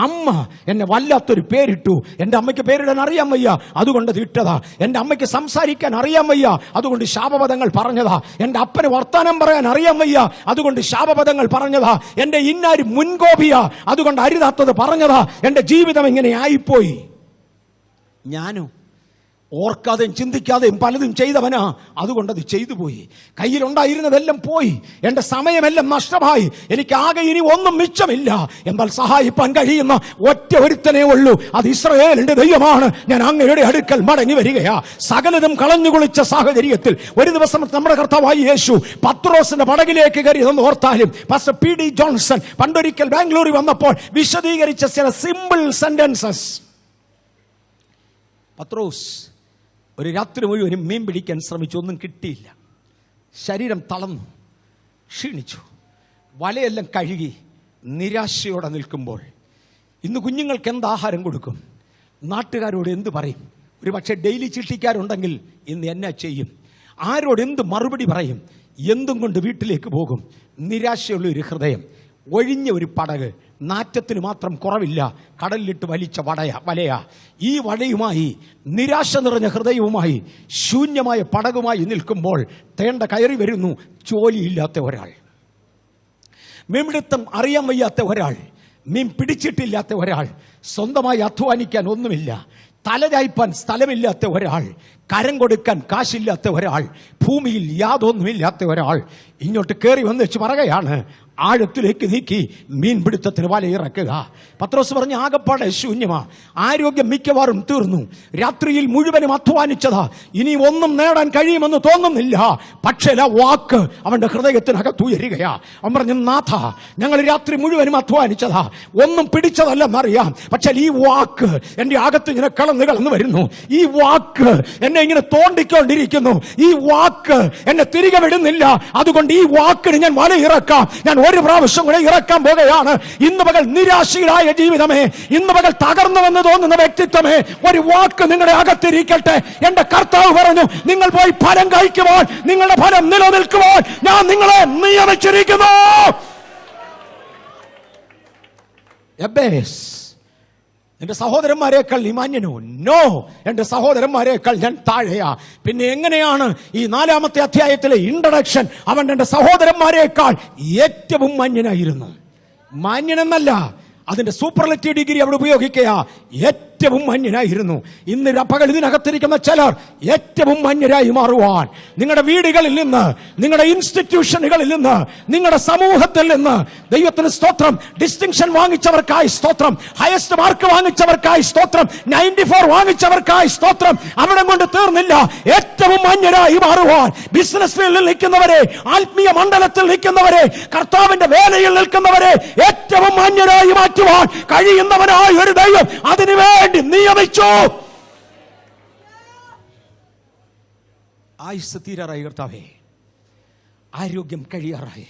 Speaker 1: അമ്മ എന്നെ വല്ലാത്തൊരു പേരിട്ടു. എൻ്റെ അമ്മയ്ക്ക് പേരിടാൻ അറിയാൻ വയ്യ, അതുകൊണ്ട് തിട്ടതാ. എൻ്റെ അമ്മയ്ക്ക് സംസാരിക്കാൻ അറിയാൻ വയ്യ, അതുകൊണ്ട് ശാപപദങ്ങൾ പറഞ്ഞതാ. എൻ്റെ അപ്പന് വർത്താനം പറയാൻ അറിയാൻ വയ്യ, അതുകൊണ്ട് ശാപപദങ്ങൾ പറഞ്ഞതാ. എൻ്റെ ഇന്നാര് മുൻകോപിയാ, അതുകൊണ്ട് അരുതാത്തത് പറഞ്ഞതാ. എൻ്റെ ജീവിതം ഇങ്ങനെ ആയിപ്പോയി. ഞാനോ ഓർക്കാതെയും ചിന്തിക്കാതെയും പലതും ചെയ്തവനാ, അതുകൊണ്ടത് ചെയ്തു പോയി. കയ്യിലുണ്ടായിരുന്നതെല്ലാം പോയി, എൻ്റെ സമയമെല്ലാം നഷ്ടമായി. എനിക്ക് ആകെ ഇനി ഒന്നും മിച്ചമില്ല. എന്നാൽ സഹായിപ്പാൻ കഴിയുന്ന ഒറ്റ ഒരുത്തനേ ഉള്ളൂ, അത് ഇസ്രായേലിന്റെ ദൈവമാണ്. ഞാൻ അങ്ങയുടെ അടുക്കൽ മടങ്ങി വരികയാ. സകലതും കളഞ്ഞു കുളിച്ച സാഹചര്യത്തിൽ ഒരു ദിവസം നമ്മുടെ കർത്താവായ യേശു പത്രോസിന്റെ പടകിലേക്ക് കയറിയതെന്ന് ഓർത്താലും, പാസ്റ്റർ പി ഡി ജോൺസൺ പണ്ടൊരിക്കൽ ബാംഗ്ലൂരിൽ വന്നപ്പോൾ വിശദീകരിച്ച ചില സിമ്പിൾ സെന്റൻസസ്. പത്രോസ് ഒരു രാത്രി മുഴുവനും മീൻ പിടിക്കാൻ ശ്രമിച്ചു, ഒന്നും കിട്ടിയില്ല. ശരീരം തളർന്നു, ക്ഷീണിച്ചു. വലയെല്ലാം കഴുകി നിരാശയോടെ നിൽക്കുമ്പോൾ ഇന്ന് കുഞ്ഞുങ്ങൾക്ക് എന്ത് ആഹാരം കൊടുക്കും? നാട്ടുകാരോട് എന്ത് പറയും? ഒരു പക്ഷേ ഡെയിലി ചിട്ടിക്കാരുണ്ടെങ്കിൽ ഇന്ന് എന്നാ ചെയ്യും? ആരോട് എന്ത് മറുപടി പറയും? എന്തും കൊണ്ട് വീട്ടിലേക്ക് പോകും? നിരാശയുള്ള ഒരു ഹൃദയം, ഒഴിഞ്ഞ ഒരു പടക്, നാറ്റത്തിന് മാത്രം കുറവില്ല, കടലിലിട്ട് വലിച്ച വലയാ. ഈ വലയുമായി, നിരാശ നിറഞ്ഞ ഹൃദയവുമായി, ശൂന്യമായ പടകുമായി നിൽക്കുമ്പോൾ തേണ്ട കയറി വരുന്നു ജോലിയില്ലാത്ത ഒരാൾ, മീൻപിടുത്തം അറിയാൻ വയ്യാത്ത ഒരാൾ, മീൻ പിടിച്ചിട്ടില്ലാത്ത ഒരാൾ, സ്വന്തമായി അധ്വാനിക്കാൻ ഒന്നുമില്ല, തലചായ്പാൻ സ്ഥലമില്ലാത്ത ഒരാൾ, കരം കൊടുക്കാൻ കാശില്ലാത്ത ഒരാൾ, ഭൂമിയിൽ യാതൊന്നുമില്ലാത്ത ഒരാൾ ഇങ്ങോട്ട് കയറി വന്ന് വെച്ച് പറയുകയാണ്, ആഴത്തിലേക്ക് നീക്കി മീൻപിടുത്തത്തിന് വലയിറക്കുക. പത്രോസ് പറഞ്ഞ് ആകപ്പാടെ ശൂന്യമാ, ആരോഗ്യം മിക്കവാറും തീർന്നു, രാത്രിയിൽ മുഴുവനും അധ്വാനിച്ചതാ, ഇനി ഒന്നും നേടാൻ കഴിയുമെന്ന് തോന്നുന്നില്ല. പക്ഷേ ആ വാക്ക് അവന്റെ ഹൃദയത്തിനകത്ത് ഉയരുകയാ. അവൻ പറഞ്ഞു, നാഥ, ഞങ്ങൾ രാത്രി മുഴുവനും അധ്വാനിച്ചതാ, ഒന്നും പിടിച്ചതല്ലെന്നറിയാം, പക്ഷേ ഈ വാക്ക് എന്റെ അകത്ത് ഇങ്ങനെ കളന്ന് വരുന്നു. ഈ വാക്ക് എന്നെ ഇങ്ങനെ തോണ്ടിക്കൊണ്ടിരിക്കുന്നു. ഈ വാക്ക് എന്നെ തിരികെ വിടുന്നില്ല. അതുകൊണ്ട് ഈ വാക്കിന് ഞാൻ വലയിറക്കാം. ഞാൻ ഒരു പ്രാവശ്യം കൂടെ ഇറക്കാൻ പോകുകയാണ്. ഇന്ന് പകൽ നിരാശയിലായ ജീവിതമേ, ഇന്ന് പകൽ തകർന്നുവെന്ന് തോന്നുന്ന വ്യക്തിത്വമേ, ഒരു വാക്ക് നിങ്ങളുടെ അകത്തിരിക്കട്ടെ. എന്റെ കർത്താവ് പറഞ്ഞു, നിങ്ങൾ പോയി ഫലം കഴിക്കുവാൻ, നിങ്ങളുടെ ഫലം നിലനിൽക്കുവാൻ ഞാൻ നിങ്ങളെ നിയമിച്ചിരിക്കുന്നു. എബേസ്, എന്റെ സഹോദരന്മാരെക്കാൾ നീ മാന്യനോ? നോ, എന്റെ സഹോദരന്മാരെക്കാൾ ഞാൻ താഴെയാ. പിന്നെ എങ്ങനെയാണ് ഈ 4-ാമത്തെ അധ്യായത്തിലെ ഇൻട്രഡക്ഷൻ? അവൻ എന്റെ സഹോദരന്മാരെക്കാൾ ഏറ്റവും മാന്യനായിരുന്നു. മാന്യനെന്നല്ല, അതിന്റെ സൂപ്പർലറ്റീവ് ഡിഗ്രി അവിടെ ഉപയോഗിക്കുക. ഏറ്റവും മാന്യനായിരുന്നു. ഇന്ന് പകൽ ഇതിനകത്തിരിക്കുന്ന ചിലർ ഏറ്റവും മാന്യരായി മാറുവാൻ, നിങ്ങളുടെ വീടുകളിൽ നിന്ന്, നിങ്ങളുടെ ഇൻസ്റ്റിറ്റ്യൂഷനുകളിൽ നിന്ന്, നിങ്ങളുടെ സമൂഹത്തിൽ നിന്ന് ദൈവത്തിന് സ്തോത്രം. ഡിസ്റ്റിങ്ഷൻ വാങ്ങിച്ചവർക്കായി സ്തോത്രം, ഹയസ്റ്റ് മാർക്ക് വാങ്ങിച്ചവർക്കായി സ്തോത്രം, 94 വാങ്ങിച്ചവർക്കായി സ്തോത്രം. അവിടെ കൊണ്ട് തീർന്നില്ല, ഏറ്റവും മാന്യരായി മാറുവാൻ. ബിസിനസ് ഫീൽഡിൽ നിൽക്കുന്നവരെ, ആത്മീയ മണ്ഡലത്തിൽ നിൽക്കുന്നവരെ, കർത്താവിന്റെ വേലയിൽ നിൽക്കുന്നവരെ ഏറ്റവും മാന്യരായി മാറ്റുവാൻ കഴിയുന്നവനായ ഒരു ദൈവം അതിനുവേണ്ടി നിയമിച്ചു. ആയുസ് തീരാറായി കർത്താവേ, ആരോഗ്യം കഴിയാറായി.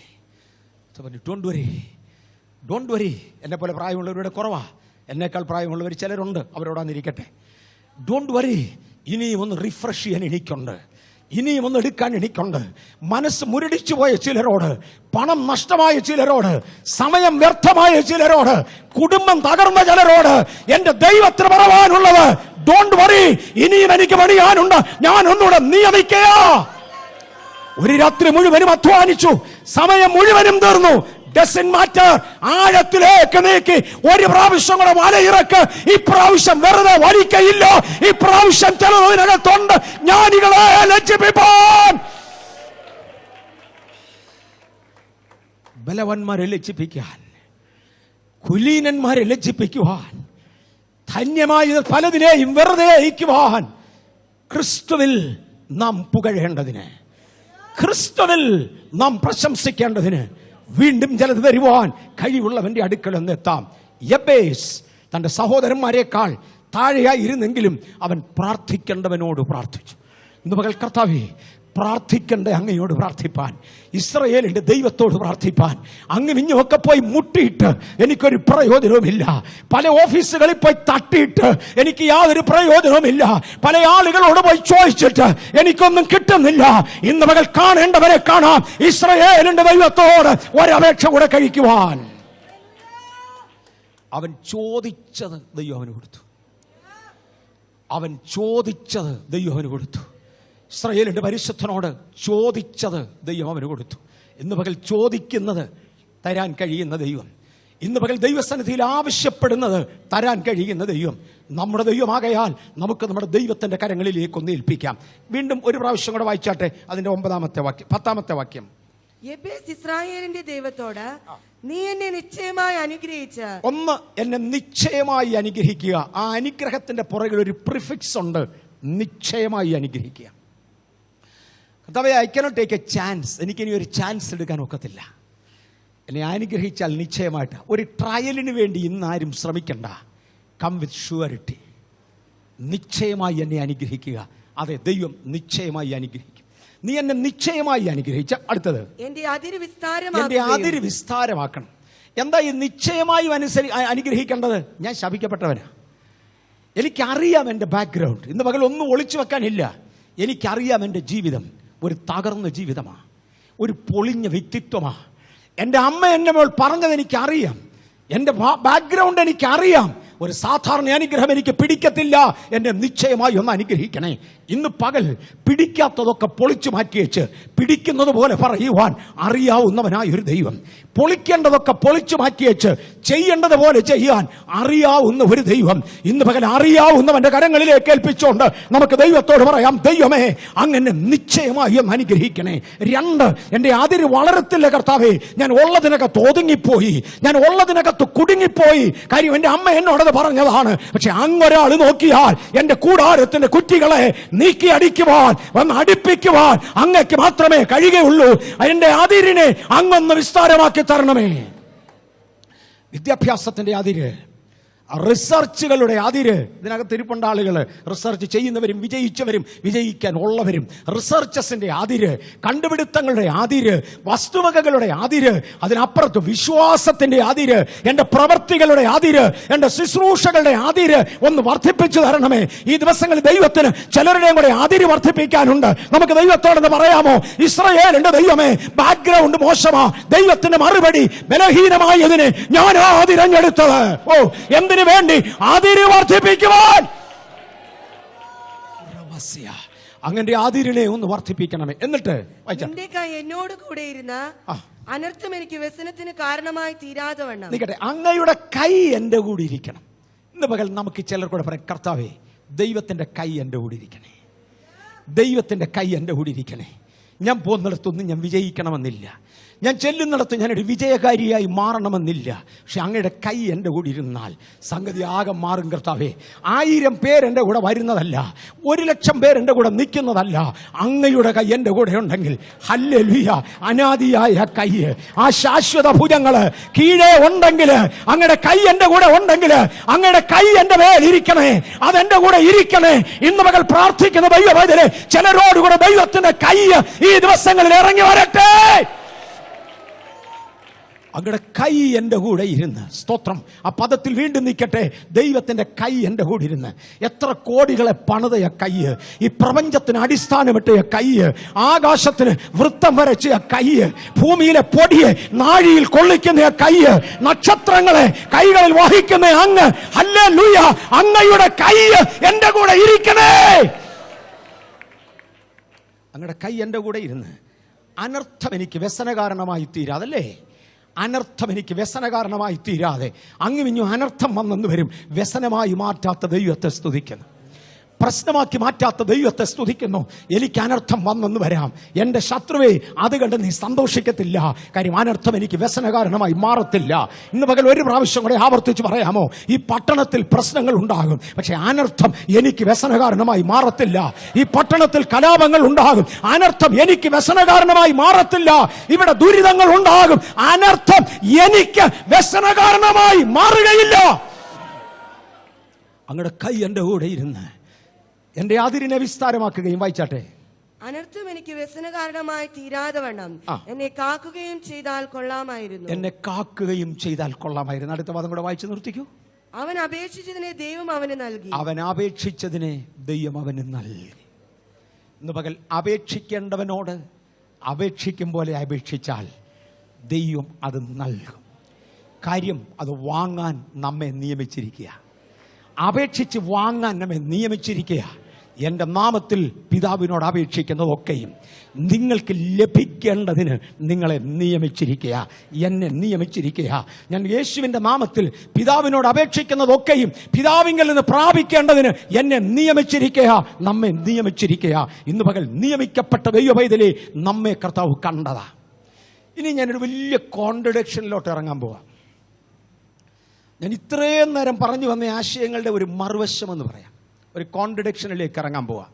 Speaker 1: ഡോണ്ട് വരി. എന്നെ പോലെ പ്രായമുള്ളവരുടെ കുറവാ, എന്നേക്കാൾ പ്രായമുള്ളവർ ചിലരുണ്ട്, അവരോടാന്നിരിക്കട്ടെ. ഡോണ്ട് വരി. ഇനിയും ഒന്ന് റിഫ്രഷ് ചെയ്യാൻ എനിക്കുണ്ട്, ഇനിയും ഒന്ന് എടുക്കാൻ എനിക്കുണ്ട്. മനസ്സ് മുരടിച്ചു പോയ ചിലരോട്, പണം നഷ്ടമായ ചിലരോട്, സമയം വ്യർത്ഥമായ ചിലരോട്, കുടുംബം തകർന്ന ചിലരോട് എന്റെ ദൈവത്തിന് പറയാനുള്ളത്, ഡോണ്ട് വറി, ഇനിയും എനിക്ക് പണിയാനുണ്ട്. ഞാൻ ഒന്നുകൂടെ നിയമിക്കുക. ഒരു രാത്രി മുഴുവനും അധ്വാനിച്ചു, സമയം മുഴുവനും തീർന്നു. Doesn't matter. ആഴത്തിലേക്ക് നീക്കി ഒരു പ്രാവശ്യം കൂടെ വലയിറക്ക്. ഇപ്രാവശ്യം വെറുതെ വലിക്കയില്ല. ഇപ്രാവശ്യം ചിലതിനകത്തുണ്ട് ജ്ഞാനികളെ ലജ്ജിപ്പിപ്പാൻ. ബലവാന്മാരെ ലജ്ജിപ്പിക്കാൻ, കുലീനന്മാരെ ലജ്ജിപ്പിക്കുവാൻ, ധന്യമായ പലതിനെയും വെറുതെ അയക്കുവാൻ, ക്രിസ്തുവിൽ നാം പുകഴേണ്ടതിന്, ക്രിസ്തുവിൽ നാം പ്രശംസിക്കേണ്ടതിന്, വീണ്ടും ചിലത് തരുവാൻ കഴിവുള്ളവന്റെ അടുക്കൽ എന്നെത്താം. യബേസ് തന്റെ സഹോദരന്മാരെക്കാൾ താഴെയായിരുന്നെങ്കിലും അവൻ പ്രാർത്ഥിക്കേണ്ടവനോട് പ്രാർത്ഥിച്ചു. ഇന്ന് പകൽ കർത്താവേ, പ്രാർത്ഥിക്കേണ്ട അങ്ങയോട് പ്രാർത്ഥിപ്പാൻ, ഇസ്രായേലിന്റെ ദൈവത്തോട് പ്രാർത്ഥിപ്പാൻ. അങ്ങ് ഇഞ്ഞൊക്കെ പോയി മുട്ടിയിട്ട് എനിക്കൊരു പ്രയോജനവുമില്ല. പല ഓഫീസുകളിൽ പോയി തട്ടിയിട്ട് എനിക്ക് യാതൊരു പ്രയോജനവുമില്ല. പല ആളുകളോട് പോയി ചോദിച്ചിട്ട് എനിക്കൊന്നും കിട്ടുന്നില്ല. ഇന്ന് പകൽ കാണേണ്ടവരെ കാണാം. ഇസ്രായേലിന്റെ ദൈവത്തോട് ഒരപേക്ഷ കൂടെ കഴിക്കുവാൻ. അവൻ ചോദിച്ചത് ദൈവം അവന് കൊടുത്തു. അവൻ ചോദിച്ചത് ദൈവം അവന് കൊടുത്തു. ഇസ്രായേലിന്റെ പരിശുദ്ധനോട് ചോദിച്ചത് ദൈവം അവന് കൊടുത്തു. ഇന്ന് പകൽ ചോദിക്കുന്നത് തരാൻ കഴിയുന്ന ദൈവം, ഇന്ന് പകൽ ദൈവസന്നിധിയിൽ ആവശ്യപ്പെടുന്നത് തരാൻ കഴിയുന്ന ദൈവം നമ്മുടെ ദൈവമാകയാൽ നമുക്ക് നമ്മുടെ ദൈവത്തിന്റെ കരങ്ങളിലേക്ക് ഒന്ന് ഏൽപ്പിക്കാം. വീണ്ടും ഒരു പ്രാവശ്യം കൂടെ വായിച്ചാട്ടെ, അതിന്റെ 10ാമത്തെ വാക്യം.
Speaker 2: യബേസ് ഇസ്രായേലിന്റെ ദൈവത്തോട്, നീ എന്നെ നിശ്ചയമായി അനുഗ്രഹിച്ച്. ഒന്ന്,
Speaker 1: എന്നെ നിശ്ചയമായി അനുഗ്രഹിക്കുക. ആ അനുഗ്രഹത്തിന്റെ പുറകിൽ ഒരു പ്രിഫിക്സ് ഉണ്ട്, നിശ്ചയമായി അനുഗ്രഹിക്കുക. കർത്താവേ, I cannot take A chance. എനിക്കിനി ഒരു ചാൻസ് എടുക്കാൻ ഒക്കത്തില്ല. എന്നെ അനുഗ്രഹിച്ചാൽ നിശ്ചയമായിട്ട്. ഒരു ട്രയലിന് വേണ്ടി ഇന്ന് ആരും ശ്രമിക്കണ്ട. Come with surety. നിശ്ചയമായി എന്നെ അനുഗ്രഹിക്കുക. അതെ, ദൈവം നിശ്ചയമായി അനുഗ്രഹിക്കും. നീ എന്നെ നിശ്ചയമായി അനുഗ്രഹിച്ച അടുത്തത്,
Speaker 2: എന്റെ അതിര്
Speaker 1: വിസ്താരമാക്കണം. എന്താ ഈ നിശ്ചയമായി അനുഗ്രഹിക്കേണ്ടത്? ഞാൻ ശപിക്കപ്പെട്ടവനാ. എനിക്കറിയാം എൻ്റെ ബാക്ക്ഗ്രൗണ്ട്. ഇന്ന് പകൽ ഒന്നും ഒളിച്ചു വെക്കാനില്ല. എനിക്കറിയാം എൻ്റെ ജീവിതം ഒരു തകർന്ന ജീവിതമാണ്, ഒരു പൊളിഞ്ഞ വ്യക്തിത്വമാണ്. എൻ്റെ അമ്മ എൻ്റെ മേൽ പറഞ്ഞത് എനിക്കറിയാം. എൻ്റെ ബാക്ക്ഗ്രൗണ്ട് എനിക്കറിയാം. ഒരു സാധാരണ അനുഗ്രഹം എനിക്ക് പിടിക്കത്തില്ല. എന്നെ നിശ്ചയമായി ഒന്ന് അനുഗ്രഹിക്കണേ. ഇന്ന് പകൽ പിടിക്കാത്തതൊക്കെ പൊളിച്ചു മാറ്റിവെച്ച് പിടിക്കുന്നത് പോലെ പറയുവാൻ അറിയാവുന്നവനായ ഒരു ദൈവം, പൊളിക്കേണ്ടതൊക്കെ പൊളിച്ചു മാറ്റിവെച്ച് ചെയ്യേണ്ടത് പോലെ ചെയ്യാൻ അറിയാവുന്ന ഒരു ദൈവം ഇന്ന് പകൽ അറിയാവുന്നവന്റെ കരങ്ങളിലേക്ക് ഏൽപ്പിച്ചുകൊണ്ട് നമുക്ക് ദൈവത്തോട് പറയാം, ദൈവമേ അങ്ങനെ നിശ്ചയമായി ഒന്ന് അനുഗ്രഹിക്കണേ. 2, എൻ്റെ അതിര് വളരത്തില്ല കർത്താവേ. ഞാൻ ഉള്ളതിനകത്ത് ഒതുങ്ങിപ്പോയി, ഞാൻ ഉള്ളതിനകത്ത് കുടുങ്ങിപ്പോയി. കാര്യം എൻ്റെ അമ്മ എന്നോടത് പറഞ്ഞതാണ്. പക്ഷെ അങ്ങൊരാൾ നോക്കിയാൽ എൻ്റെ കൂടാരത്തിന്റെ കുറ്റികളെ നീക്കി അടിക്കുവാൻ, വന്ന് അടുപ്പിക്കുവാൻ അങ്ങക്ക് മാത്രമേ കഴിയുകയുള്ളൂ. എൻ്റെ അതിരിനെ അങ്ങൊന്ന് വിസ്താരമാക്കി തരണമേ. വിദ്യാഭ്യാസത്തിന്റെ അതിര്, റിസർച്ചുകളുടെ അതിര്. ഇതിനകത്ത് ഇരിപ്പുണ്ട ആളുകൾ, റിസർച്ച് ചെയ്യുന്നവരും വിജയിച്ചവരും വിജയിക്കാൻ ഉള്ളവരും. റിസർച്ചസിന്റെ അതിര്, കണ്ടുപിടുത്തങ്ങളുടെ അതിര്, വസ്തുവകകളുടെ അതിര്, അതിനപ്പുറത്ത് വിശ്വാസത്തിന്റെ അതിര്, എന്റെ പ്രവർത്തികളുടെ അതിര്, എന്റെ ശുശ്രൂഷകളുടെ അതിര് ഒന്ന് വർദ്ധിപ്പിച്ചു തരണമേ. ഈ ദിവസങ്ങളിൽ ദൈവത്തിന് ചിലരുടെയും കൂടെ അതിര് വർദ്ധിപ്പിക്കാനുണ്ട്. നമുക്ക് ദൈവത്തോടെന്ന് പറയാമോ, ഇസ്രായേലിന്റെ ദൈവമേ, ബാക്ക്ഗ്രൗണ്ട് മോശമാ, ദൈവത്തിന്റെ മറുപടി ബലഹീനമായതിന് ഞാൻ തിരഞ്ഞെടുത്തത്. ഓ, എന്തിനു വേണ്ടി? അതിര് വർദ്ധിപ്പിക്കുവാൻ. അങ്ങനെ അതിരിനെ ഒന്ന് വർദ്ധിപ്പിക്കണമേ. എന്നിട്ട്
Speaker 2: നിന്റെ കൈ എന്നോട് കൂടെ ഇരുന്ന അനർത്ഥം എനിക്ക് വ്യസനത്തിന് കാരണമായി തീരാതെ വണ്ണം.
Speaker 1: നിൽക്കട്ടെ, അങ്ങയുടെ കൈ എന്റെ കൂടെ ഇരിക്കണം. ഇന്ന് പകൽ നമുക്ക് ചിലർ കൂടെ പറയാം, കർത്താവേ, ദൈവത്തിന്റെ കൈ എന്റെ കൂടെ ഇരിക്കണേ, ദൈവത്തിന്റെ കൈ എന്റെ കൂടെ ഇരിക്കണേ. ഞാൻ പോകുന്നിടത്തൊന്നും ഞാൻ വിജയിക്കണമെന്നില്ല, ഞാൻ ചെല്ലുന്നിടത്ത് ഞാനൊരു വിജയകാരിയായി മാറണമെന്നില്ല. പക്ഷെ അങ്ങയുടെ കൈ എൻ്റെ കൂടെ ഇരുന്നാൽ സംഗതി ആകെ മാറും. കർത്താവേ, 1000 പേരെൻ്റെ കൂടെ വരുന്നതല്ല, 1,00,000 പേരെൻ്റെ കൂടെ നിൽക്കുന്നതല്ല, അങ്ങയുടെ കൈ എൻ്റെ കൂടെ ഉണ്ടെങ്കിൽ ഹല്ലേലൂയ. അനാദിയായ കൈ, ആ ശാശ്വത ഭുജങ്ങള് കീഴേ ഉണ്ടെങ്കിൽ, അങ്ങയുടെ കൈ എൻ്റെ കൂടെ ഉണ്ടെങ്കിൽ, അങ്ങയുടെ കൈ എൻ്റെ മേൽ ഇരിക്കണേ, അതെൻ്റെ കൂടെ ഇരിക്കണേ. ഇന്ന് മകൾ പ്രാർത്ഥിക്കുന്ന ദൈവവേദന ചിലരോടുകൂടെ ദൈവത്തിന്റെ കൈ ഈ ദിവസങ്ങളിൽ ഇറങ്ങി വരട്ടെ. അങ്ങയുടെ കൈ എൻ്റെ കൂടെ ഇരുന്ന്, സ്തോത്രം, ആ പദത്തിൽ വീണ്ടും നിൽക്കട്ടെ. ദൈവത്തിന്റെ കൈ എൻ്റെ കൂടെ ഇരുന്ന്. എത്ര കോടികളെ പണിതയ കൈ, ഈ പ്രപഞ്ചത്തിന് അടിസ്ഥാനമിട്ട കൈ, ആകാശത്തിന് വൃത്തം വരച്ച കൈ, ഭൂമിയിലെ പൊടിയെ നാഴിയിൽ കൊള്ളിക്കുന്ന കൈ, നക്ഷത്രങ്ങളെ കൈകളിൽ വഹിക്കുന്ന അങ്ങ്, ഹല്ലേലൂയ, അങ്ങയുടെ കൈ എൻ്റെ കൂടെ ഇരിക്കണേ. അങ്ങയുടെ കൈ എൻ്റെ കൂടെ ഇരുന്ന് അനർത്ഥം എനിക്ക് വ്യസനകാരണമായി തീരാതല്ലേ, അനർത്ഥം എനിക്ക് വ്യസനകാരണമായി തീരാതെ അങ്ങുമിഞ്ഞു അനർത്ഥം വന്നെന്ന് വരും. വ്യസനമായി മാറ്റാത്ത ദൈവത്തെ സ്തുതിക്കുന്നു, പ്രശ്നമാക്കി മാറ്റാത്ത ദൈവത്തെ സ്തുതിക്കുന്നു. എനിക്ക് അനർത്ഥം വന്നെന്ന് വരാം, എൻ്റെ ശത്രുവേ അത് കണ്ട് നീ സന്തോഷിക്കത്തില്ല. കാര്യം അനർത്ഥം എനിക്ക് വ്യസനകാരണമായി മാറത്തില്ല. ഇന്ന് പകൽ ഒരു പ്രാവശ്യം കൂടെ ആവർത്തിച്ച് പറയാമോ, ഈ പട്ടണത്തിൽ പ്രശ്നങ്ങൾ ഉണ്ടാകും, പക്ഷെ അനർത്ഥം എനിക്ക് വ്യസനകാരണമായി മാറത്തില്ല. ഈ പട്ടണത്തിൽ കലാപങ്ങൾ ഉണ്ടാകും, അനർത്ഥം എനിക്ക് വ്യസനകാരണമായി മാറത്തില്ല. ഇവിടെ ദുരിതങ്ങൾ ഉണ്ടാകും, അനർത്ഥം എനിക്ക് വ്യസനകാരണമായി മാറുകയില്ല. അങ്ങയുടെ കൈ എൻ്റെ കൂടെ ഇരുന്ന് എന്റെ അതിരിനെ വിസ്താരമാക്കുകയും, വായിച്ചാട്ടെ,
Speaker 2: അനർത്ഥം എനിക്ക് വ്യസനകാരണമായി തീരാതെ വണ്ണം എന്നെ കാക്കുകയും ചെയ്താൽ കൊള്ളാമായിരുന്നു.
Speaker 1: എന്നെ കാക്കുകയും ചെയ്താൽ കൊള്ളാമായിരുന്നു. അടുത്ത പദം കൂടെ വായിച്ചു നിർത്തിക്കൂ.
Speaker 2: അവൻ അപേക്ഷിച്ചതിനെ ദൈവം അവന് നൽകി.
Speaker 1: അവൻ അപേക്ഷിച്ചതിനെ ദൈവം അവന് നൽകി. ഇന്ന് പകൽ അപേക്ഷിക്കേണ്ടവനോട് അപേക്ഷിക്കും പോലെ അപേക്ഷിച്ചാൽ ദൈവം അത് നൽകും. കാര്യം അത് വാങ്ങാൻ നമ്മെ നിയമിച്ചിരിക്കുക, അപേക്ഷിച്ച് വാങ്ങാൻ നമ്മെ നിയമിച്ചിരിക്കുക. എൻ്റെ നാമത്തിൽ പിതാവിനോട് അപേക്ഷിക്കുന്നതൊക്കെയും നിങ്ങൾക്ക് ലഭിക്കേണ്ടതിന് നിങ്ങളെ നിയമിച്ചിരിക്കുക, എന്നെ നിയമിച്ചിരിക്കുക. ഞാൻ യേശുവിൻ്റെ നാമത്തിൽ പിതാവിനോട് അപേക്ഷിക്കുന്നതൊക്കെയും പിതാവിങ്കിൽ നിന്ന് പ്രാപിക്കേണ്ടതിന് എന്നെ നിയമിച്ചിരിക്കുക, നമ്മെ നിയമിച്ചിരിക്കുക. ഇന്ന് പകൽ നിയമിക്കപ്പെട്ട ദൈവപൈതലേ നമ്മെ കർത്താവ് കണ്ടതാ. ഇനി ഞാനൊരു വലിയ കോൺട്രഡിക്ഷനിലോട്ട് ഇറങ്ങാൻ പോവാം. ഞാൻ ഇത്രയും നേരം പറഞ്ഞു വന്ന ആശയങ്ങളുടെ ഒരു മറുവശം എന്ന് പറയാം, ഒരു കോൺട്രഡിക്ഷനിലേക്ക് ഇറങ്ങാൻ പോവാം.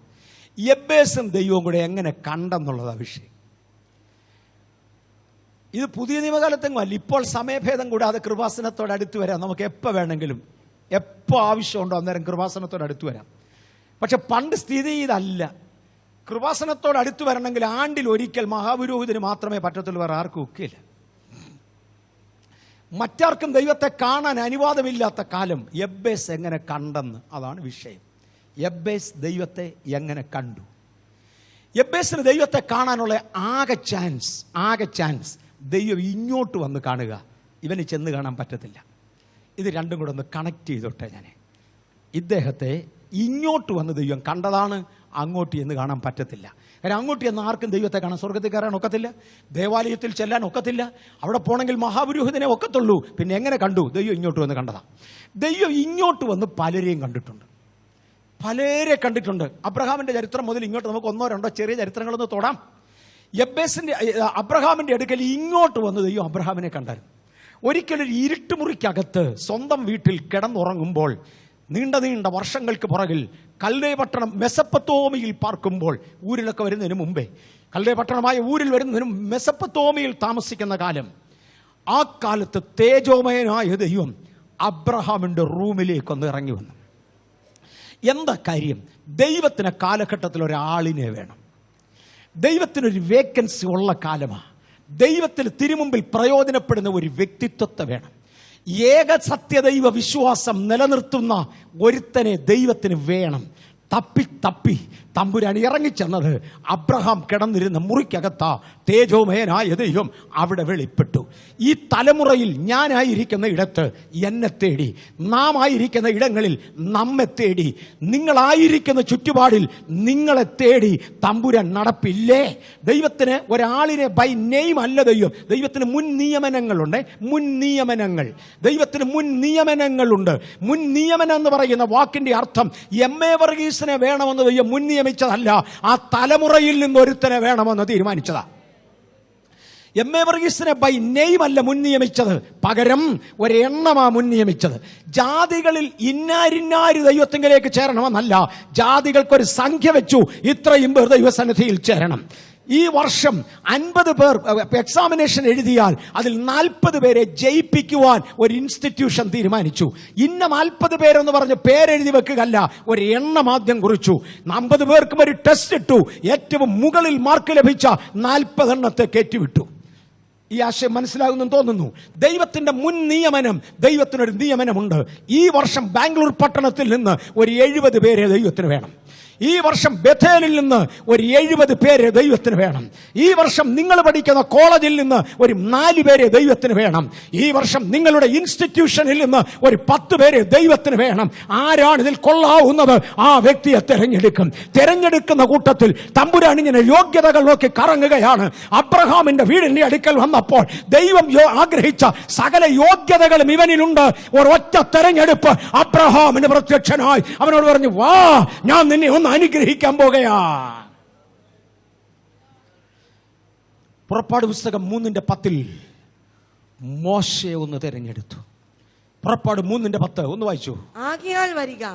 Speaker 1: യബ്ബേസും ദൈവവും കൂടെ എങ്ങനെ കണ്ടെന്നുള്ളതാണ് വിഷയം. ഇത് പുതിയ നിയമകാലത്തെങ്ങും അല്ല, ഇപ്പോൾ സമയഭേദം കൂടാതെ കൃപാസനത്തോട് അടുത്ത് വരാം. നമുക്ക് എപ്പോൾ വേണമെങ്കിലും, എപ്പോൾ ആവശ്യമുണ്ടോ അന്നേരം കൃപാസനത്തോട് അടുത്ത് വരാം. പക്ഷെ പണ്ട് സ്ഥിതി ഇതല്ല. കൃപാസനത്തോട് അടുത്ത് വരണമെങ്കിൽ ആണ്ടിൽ ഒരിക്കൽ മഹാപുരോഹിതന് മാത്രമേ പറ്റത്തുള്ളൂ, വേറെ ആർക്കും ഒക്കെയില്ല. മറ്റാർക്കും ദൈവത്തെ കാണാൻ അനുവാദമില്ലാത്ത കാലം യബ്ബേസ് എങ്ങനെ കണ്ടെന്ന്, അതാണ് വിഷയം. യബ്ബേസ് ദൈവത്തെ എങ്ങനെ കണ്ടു? യബ്ബേസിന് ദൈവത്തെ കാണാനുള്ള ആകെ ചാൻസ് ദൈവം ഇങ്ങോട്ട് വന്ന് കാണുക, ഇവന് ചെന്ന് കാണാൻ പറ്റത്തില്ല. ഇത് രണ്ടും കൂടെ ഒന്ന് കണക്ട് ചെയ്തോട്ടെ. ഞാൻ ഇദ്ദേഹത്തെ ഇങ്ങോട്ട് വന്ന് ദൈവം കണ്ടതാണ്, അങ്ങോട്ട് എന്ന് കാണാൻ പറ്റത്തില്ല. കാരണം അങ്ങോട്ട് എന്ന് ആർക്കും ദൈവത്തെ കാണാൻ, സ്വർഗത്തിൽ കയറാൻ ഒക്കത്തില്ല, ദേവാലയത്തിൽ ചെല്ലാൻ ഒക്കത്തില്ല, അവിടെ പോകണമെങ്കിൽ മഹാപുരോഹിതനെ ഒക്കത്തുള്ളൂ. പിന്നെ എങ്ങനെ കണ്ടു? ദൈവം ഇങ്ങോട്ട് വന്ന് കണ്ടതാ. ദൈവം ഇങ്ങോട്ട് വന്ന് പലരെയും കണ്ടിട്ടുണ്ട്, പലരെ കണ്ടിട്ടുണ്ട്. അബ്രഹാമിന്റെ ചരിത്രം മുതൽ ഇങ്ങോട്ട് നമുക്ക് 1-2 ചെറിയ ചരിത്രങ്ങളൊന്ന് തൊടാം. അബ്രഹാമിന്റെ അടുക്കൽ ഇങ്ങോട്ട് വന്ന് ദൈവം അബ്രഹാമിനെ കണ്ടായിരുന്നു. ഒരിക്കലൊരു ഇരുട്ടുമുറിക്കകത്ത് സ്വന്തം വീട്ടിൽ കിടന്നുറങ്ങുമ്പോൾ, നീണ്ട വർഷങ്ങൾക്ക് പുറകിൽ കൽദേ പട്ടണം മെസപ്പൊത്തോമിയിൽ പാർക്കുമ്പോൾ, ഊരിലൊക്കെ വരുന്നതിന് മുമ്പേ, കൽദേ പട്ടണമായ ഊരിൽ വരുന്നതിനും മെസപ്പൊത്തോമിയിൽ താമസിക്കുന്ന കാലം, ആ കാലത്ത് തേജോമയനായ ദൈവം അബ്രഹാമിൻ്റെ റൂമിലേക്കൊന്ന് ഇറങ്ങി വന്നു. എന്താ കാര്യം? ദൈവത്തിന് കാലഘട്ടത്തിൽ ഒരാളിനെ വേണം. ദൈവത്തിനൊരു വേക്കൻസി ഉള്ള കാലമാണ്. ദൈവത്തിന് തിരുമുമ്പിൽ പ്രയോജനപ്പെടുന്ന ഒരു വ്യക്തിത്വത്തെ വേണം. ഏക സത്യദൈവ വിശ്വാസം നിലനിർത്തുന്ന ഒരുത്തനെ ദൈവത്തിന് വേണം. തപ്പി തപ്പി തമ്പുരാൻ ഇറങ്ങിച്ചെന്നത് അബ്രഹാം കിടന്നിരുന്ന മുറിക്കകത്താ തേജോമയനായ ദൈവം അവിടെ വെളിപ്പെട്ടു. ഈ തലമുറയിൽ ഞാനായിരിക്കുന്ന ഇടത്ത് എന്നെ തേടി, നാം ആയിരിക്കുന്ന ഇടങ്ങളിൽ നമ്മെ തേടി, നിങ്ങളായിരിക്കുന്ന ചുറ്റുപാടിൽ നിങ്ങളെ തേടി തമ്പുരാൻ നടപ്പില്ലേ? ദൈവത്തിന് ഒരാളിനെ ബൈ നെയിം അല്ല ദൈവത്തിന് മുൻ നിയമനങ്ങളുണ്ട്. ദൈവത്തിന് മുൻ നിയമനങ്ങളുണ്ട്. മുൻ നിയമനം എന്ന് പറയുന്ന വാക്കിന്റെ അർത്ഥം എം.എ. വർഗീസിനെ വേണമെന്ന് ദൈവം മുൻ നിയമിച്ചതല്ല, ആ തലമുറയിൽ നിന്ന് ഒരുത്തനെ വേണമെന്ന് തീരുമാനിച്ചതാ. എം.എ. വർഗീസിനെ ബൈ നെയിം അല്ല മുൻ നിയമിച്ചത്, പകരം ഒരെണ്ണമാ മുൻ നിയമിച്ചത്. ജാതികളിൽ ഇന്നാരിന്നാര് ദൈവത്തിങ്കിലേക്ക് ചേരണമെന്നല്ല, ജാതികൾക്കൊരു സംഖ്യ വെച്ചു, ഇത്രയും പേർ ദൈവസന്നിധിയിൽ ചേരണം. ഈ വർഷം 50 പേർ എക്സാമിനേഷൻ എഴുതിയാൽ അതിൽ 40 പേരെ ജയിപ്പിക്കുവാൻ ഒരു ഇൻസ്റ്റിറ്റ്യൂഷൻ തീരുമാനിച്ചു. ഇന്ന 40 പേരെന്ന് പറഞ്ഞ് പേരെഴുതി വെക്കുകയല്ല, ഒരു എണ്ണം ആദ്യം കുറിച്ചു. 50 പേർക്കും ഒരു ടെസ്റ്റ് ഇട്ടു. ഏറ്റവും മുകളിൽ മാർക്ക് ലഭിച്ച 40 എണ്ണത്തെ കയറ്റിവിട്ടു. ഈ ആശയം മനസ്സിലാകുന്നെന്ന് തോന്നുന്നു. ദൈവത്തിന്റെ മുൻ നിയമനം, ദൈവത്തിനൊരു നിയമനമുണ്ട്. ഈ വർഷം ബാംഗ്ലൂർ പട്ടണത്തിൽ നിന്ന് ഒരു 70 പേരെ ദൈവത്തിന് വേണം. ഈ വർഷം ബഥേലിൽ നിന്ന് ഒരു 70 പേരെ ദൈവത്തിന് വേണം. ഈ വർഷം നിങ്ങൾ പഠിക്കുന്ന കോളേജിൽ നിന്ന് ഒരു 4 പേരെ ദൈവത്തിന് വേണം. ഈ വർഷം നിങ്ങളുടെ ഇൻസ്റ്റിറ്റ്യൂഷനിൽ നിന്ന് ഒരു 10 പേരെ ദൈവത്തിന് വേണം. ആരാണ് ഇതിൽ കൊള്ളാവുന്നത് ആ വ്യക്തിയെ തെരഞ്ഞെടുക്കുന്ന കൂട്ടത്തിൽ തമ്പുരാൻ ഇങ്ങനെ യോഗ്യതകൾ നോക്കി കറങ്ങുകയാണ്. അബ്രഹാമിന്റെ വീടിന്റെ അടുക്കൽ വന്നപ്പോൾ ദൈവം ആഗ്രഹിച്ച സകല യോഗ്യതകളും ഇവനിലുണ്ട്. ഒരൊറ്റ തെരഞ്ഞെടുപ്പ് അബ്രഹാമിന് പ്രത്യക്ഷനായി അവനോട് പറഞ്ഞു, വാ, ഞാൻ നിന്നെ ഒന്ന് അനുഗ്രഹിക്കാൻ പോകുകയാ. പുറപ്പാട് പുസ്തകം 3:10 മോശയെ ഒന്ന് തെരഞ്ഞെടുത്തു. പുറപ്പാട് 3:10 ഒന്ന് വായിച്ചു.
Speaker 2: ആകയാൽ വരിക,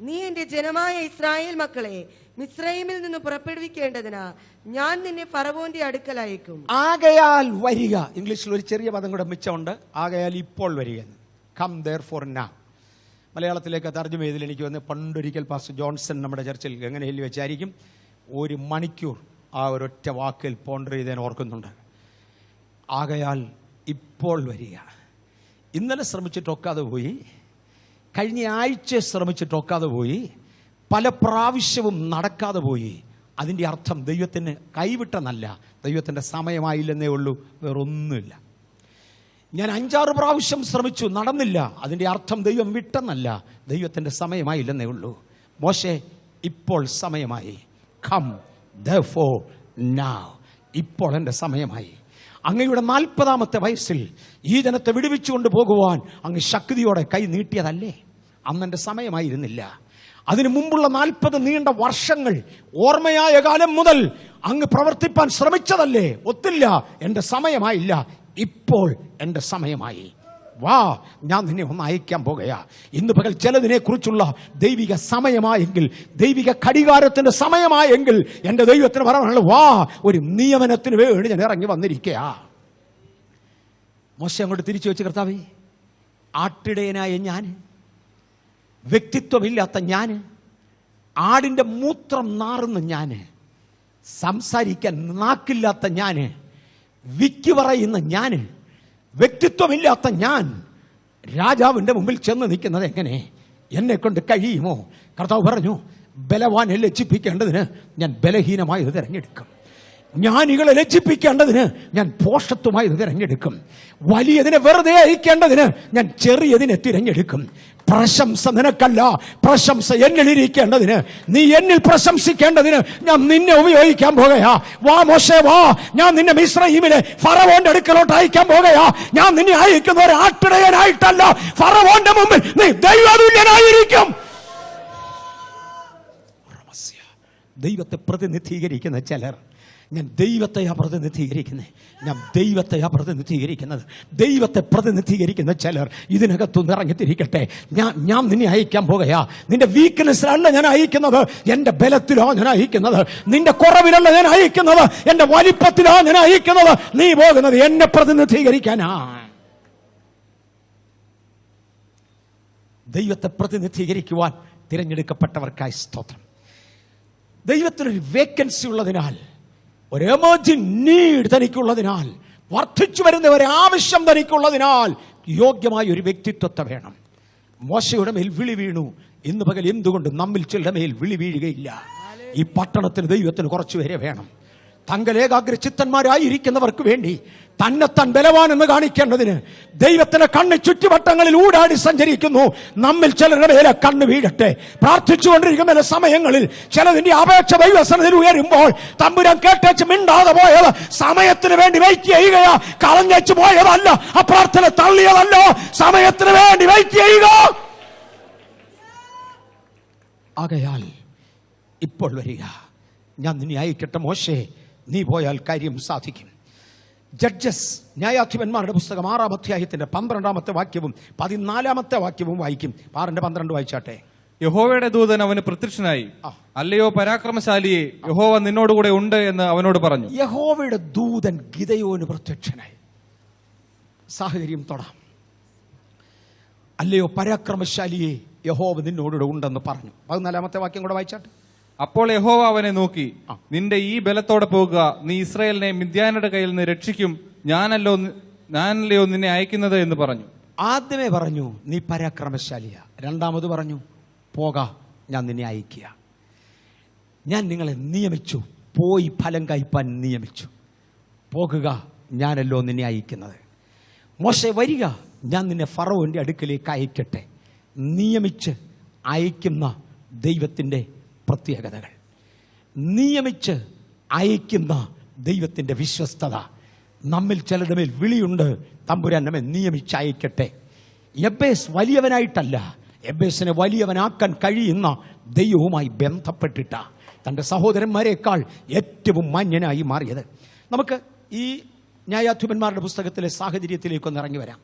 Speaker 2: നീ എന്റെ ജനമായ ഇസ്രായേൽ മക്കളെ മിസ്രയീമിൽ നിന്ന് പുറപ്പെടുവിക്കേണ്ടതിന് ഞാൻ നിന്നെ ഫറവോന്റെ അടുക്കൽ അയക്കും.
Speaker 1: ആകയാൽ വരിക. ഇംഗ്ലീഷിൽ ഒരു ചെറിയ പദം കൂടെ മിച്ചമുണ്ട്, ആകയാൽ ഇപ്പോൾ വരിക. Come therefore now. മലയാളത്തിലേക്ക് തർജ്ജമ ചെയ്തതിൽ എനിക്ക് വന്ന് പണ്ടൊരിക്കൽ പാസ്റ്റർ ജോൺസൺ നമ്മുടെ ചർച്ചിൽ എങ്ങനെ എഴുതി വെച്ചായിരിക്കും 1 മണിക്കൂർ ആ ഒരൊറ്റ വാക്കിൽ പോണ്ടർ ചെയ്തതിന് ഓർക്കുന്നുണ്ട്. ആകയാൽ ഇപ്പോൾ വരിക. ഇന്നലെ ശ്രമിച്ചിട്ടൊക്കാതെ പോയി, കഴിഞ്ഞ ആഴ്ച ശ്രമിച്ചിട്ടൊക്കാതെ പോയി, പല പ്രാവശ്യവും നടക്കാതെ പോയി. അതിൻ്റെ അർത്ഥം ദൈവത്തിന് കൈവിട്ടെന്നല്ല, ദൈവത്തിൻ്റെ സമയമായില്ലെന്നേ ഉള്ളൂ, വേറൊന്നുമില്ല. ഞാൻ 5-6 പ്രാവശ്യം ശ്രമിച്ചു, നടന്നില്ല. അതിൻ്റെ അർത്ഥം ദൈവം വിട്ടെന്നല്ല, ദൈവത്തിൻ്റെ സമയമായില്ലെന്നേ ഉള്ളൂ. മോശെ, ഇപ്പോൾ സമയമായി. Come therefore now. ഇപ്പോൾ എൻ്റെ സമയമായി. അങ്ങയുടെ 40-ാമത്തെ വയസ്സിൽ ഈ ജനത്തെ വിടുവിച്ചുകൊണ്ട് പോകുവാൻ അങ്ങ് ശക്തിയോടെ കൈ നീട്ടിയതല്ലേ? അന്നെൻ്റെ സമയമായിരുന്നില്ല. അതിനു മുമ്പുള്ള 40 നീണ്ട വർഷങ്ങൾ ഓർമ്മയായ കാലം മുതൽ അങ്ങ് പ്രവർത്തിപ്പാൻ ശ്രമിച്ചതല്ലേ? ഒത്തില്ല, എൻ്റെ സമയമായില്ല. ഇപ്പോൾ എൻ്റെ സമയമായി. വാ, ഞാൻ നിന്നെ ഒന്ന് അയക്കാൻ പോകുകയാ. ഇന്ന് പകൽ ചിലതിനെ കുറിച്ചുള്ള ദൈവിക സമയമായെങ്കിൽ, ദൈവിക ഘടികാരത്തിന്റെ സമയമായെങ്കിൽ എൻ്റെ ദൈവത്തിന് പറയാനുള്ള, വാ, ഒരു നിയമനത്തിന് വേണ്ടി ഞാൻ ഇറങ്ങി വന്നിരിക്കയാ. മോശ അങ്ങോട്ട് തിരിച്ചു വെച്ച്, കർത്താവേ, ആട്ടിടയനായ ഞാൻ, വ്യക്തിത്വമില്ലാത്ത ഞാൻ, ആടിന്റെ മൂത്രം നാറുന്ന ഞാൻ, സംസാരിക്കാൻ നാക്കില്ലാത്ത ഞാൻ, വിക്കി പറയുന്ന ഞാൻ, വ്യക്തിത്വമില്ലാത്ത ഞാൻ രാജാവിന്റെ മുമ്പിൽ ചെന്ന് നിൽക്കുന്നത് എങ്ങനെ? എന്നെ കൊണ്ട് കഴിയുമോ? കർത്താവ് പറഞ്ഞു, ബലവാനെ ലജ്ജിപ്പിക്കേണ്ടതിന് ഞാൻ ബലഹീനമായത് തിരഞ്ഞെടുക്കും. ജ്ഞാനികളെ ലജ്ജിപ്പിക്കേണ്ടതിന് ഞാൻ പോഷത്വമായത് തിരഞ്ഞെടുക്കും. വലിയതിനെ വെറുതെ അയക്കേണ്ടതിന് ഞാൻ ചെറിയതിനെ തിരഞ്ഞെടുക്കും. പ്രശംസ നിനക്കല്ല, പ്രശംസ എന്നിലിരിക്കേണ്ടതിന്, നീ എന്നിൽ പ്രശംസിക്കേണ്ടതിന് ഞാൻ നിന്നെ ഉപയോഗിക്കാൻ പോകുകയാ. വാ മോശേ, വാ, ഞാൻ നിന്നെ മിസ്രയീമിലെ ഫറവോന്റെ അടുക്കലോട്ട് അയക്കാൻ പോകുകയാ. ഞാൻ നിന്നെ അയക്കുന്ന ഒരു ആട്ടിടയനായിട്ടല്ല, ഫറവോന്റെ മുമ്പിൽ നീ ദൈവതുല്യനായിരിക്കും. ദൈവത്തെ പ്രതിനിധീകരിക്കുന്ന ചിലർ, ഞാൻ ദൈവത്തെയാ പ്രതിനിധീകരിക്കുന്നത്, ഞാൻ ദൈവത്തെയാ പ്രതിനിധീകരിക്കുന്നത്. ദൈവത്തെ പ്രതിനിധീകരിക്കുന്ന ചിലർ ഇതിനകത്തൊന്ന് ഇറങ്ങിത്തിരിക്കട്ടെ. ഞാൻ നിന്നെ അയക്കാൻ പോകുകയാ. നിന്റെ വീക്ക്നെസ്സിലല്ല ഞാൻ അയക്കുന്നത്, എന്റെ ബലത്തിലോ ഞാൻ അയക്കുന്നത്. നിന്റെ കുറവിലല്ല ഞാൻ അയക്കുന്നത്, എന്റെ വലിപ്പത്തിലോ ഞാൻ അയക്കുന്നത്. നീ പോകുന്നത് എന്നെ പ്രതിനിധീകരിക്കാനാ. ദൈവത്തെ പ്രതിനിധീകരിക്കുവാൻ തിരഞ്ഞെടുക്കപ്പെട്ടവർക്കായി സ്തോത്രം. ദൈവത്തിനൊരു വേക്കൻസി ഉള്ളതിനാൽ, ഒരു എമർജിംഗ് നീഡ് തനിക്കുള്ളതിനാൽ, വർദ്ധിച്ചു വരുന്ന ഒരു ആവശ്യം തനിക്കുള്ളതിനാൽ യോഗ്യമായ ഒരു വ്യക്തിത്വത്തെ വേണം. മോശയുടെ മേൽ വിളി വീണു. ഇന്ന് പകൽ എന്തുകൊണ്ട് നമ്മിൽ ചിലരുടെ മേൽ വിളി വീഴുകയില്ല? ഈ പട്ടണത്തിന് ദൈവത്തിന് കുറച്ചുപേരെ വേണം. തങ്ങൾ ഏകാഗ്ര ചിത്തന്മാരായിരിക്കുന്നവർക്ക് വേണ്ടി തന്നെത്താൻ ബലവാൻ എന്ന് കാണിക്കേണ്ടതിന് ദൈവത്തിന്റെ കണ്ണ് ചുറ്റുവട്ടങ്ങളിൽ ഊടാടി സഞ്ചരിക്കുന്നു. നമ്മിൽ ചിലരുടെ മേലെ കണ്ണ് വീഴട്ടെ. പ്രാർത്ഥിച്ചുകൊണ്ടിരിക്കുന്ന സമയങ്ങളിൽ ചിലതിന്റെ അപേക്ഷ ദൈവസന്നിധിയിൽ ഉയരുമ്പോൾ തമ്പുരാൻ കേട്ടേച്ച് മിണ്ടാതെ പോയത് സമയത്തിന് വേണ്ടി വെയിറ്റ് ചെയ്യുകയാ, കളഞ്ഞേച്ചു പോയതല്ല. ആ പ്രാർത്ഥന തള്ളിയതല്ല, സമയത്തിന് വേണ്ടി വെയിറ്റ് ചെയ്യുക. ആകയാൽ ഇപ്പോൾ വരിക, ഞാൻ നിന്നെ അയക്കട്ടെ മോശേ, നീ പോയാൽ കാര്യം സാധിക്കും. ജഡ്ജസ്, ന്യായാധിപന്മാരുടെ പുസ്തകം 6-ാം അധ്യായത്തിന്റെ 12-ാമത്തെ വാക്യവും 14-ാമത്തെ വാക്യവും വായിക്കും. 6-12 വായിച്ചാട്ടെ.
Speaker 3: യഹോവയുടെ ദൂതൻ അവന് പ്രത്യക്ഷനായി, അല്ലയോ പരാക്രമശാലിയെ, യഹോവ നിന്നോടുകൂടെ ഉണ്ട് എന്ന് അവനോട് പറഞ്ഞു.
Speaker 1: യഹോവയുടെ ദൂതൻ ഗിദെയോന് പ്രത്യക്ഷനായി. സാഹചര്യം തൊടാം. അല്ലയോ പരാക്രമശാലിയെ, യഹോവ നിന്നോടുകൂടെ ഉണ്ടെന്ന് പറഞ്ഞു. 14-ാമത്തെ വാക്യം കൂടെ വായിച്ചാട്ടെ.
Speaker 3: അപ്പോൾ യഹോവ അവനെ നോക്കി, നിന്റെ ഈ ബലത്തോടെ പോകുക, നീ ഇസ്രായേലിനെ മിദ്യാനയുടെ കയ്യിൽ നിന്ന് രക്ഷിക്കും, ഞാനല്ലയോ നിന്നെ അയക്കുന്നത് എന്ന് പറഞ്ഞു.
Speaker 1: ആദ്യമേ പറഞ്ഞു നീ പരാക്രമശാലിയ. രണ്ടാമത് പറഞ്ഞു പോക, ഞാൻ നിന്നെ അയക്കുക. ഞാൻ നിങ്ങളെ നിയമിച്ചു, പോയി ഫലം കായ്പാൻ നിയമിച്ചു. പോകുക, ഞാനല്ലോ നിന്നെ അയക്കുന്നത്. മോശെ വരിക, ഞാൻ നിന്നെ ഫറവോന്റെ അടുക്കലേക്ക് അയക്കട്ടെ. നിയമിച്ച് അയക്കുന്ന ദൈവത്തിൻ്റെ പ്രത്യേകതകൾ, നിയമിച്ച് അയക്കുന്ന ദൈവത്തിൻ്റെ വിശ്വസ്തത. നമ്മിൽ ചിലരുടെ മേൽ വിളിയുണ്ട്, തമ്പുരാൻ നമ്മെ നിയമിച്ച് അയക്കട്ടെ. എബേസ് വലിയവനായിട്ടല്ല, എബേസിനെ വലിയവനാക്കാൻ കഴിയുന്ന ദൈവവുമായി ബന്ധപ്പെട്ടിട്ട തൻ്റെ സഹോദരന്മാരെക്കാൾ ഏറ്റവും മാന്യനായി മാറിയത്. നമുക്ക് ഈ ന്യായാധിപന്മാരുടെ പുസ്തകത്തിലെ സാഹചര്യത്തിലേക്കൊന്ന് ഇറങ്ങി വരാം.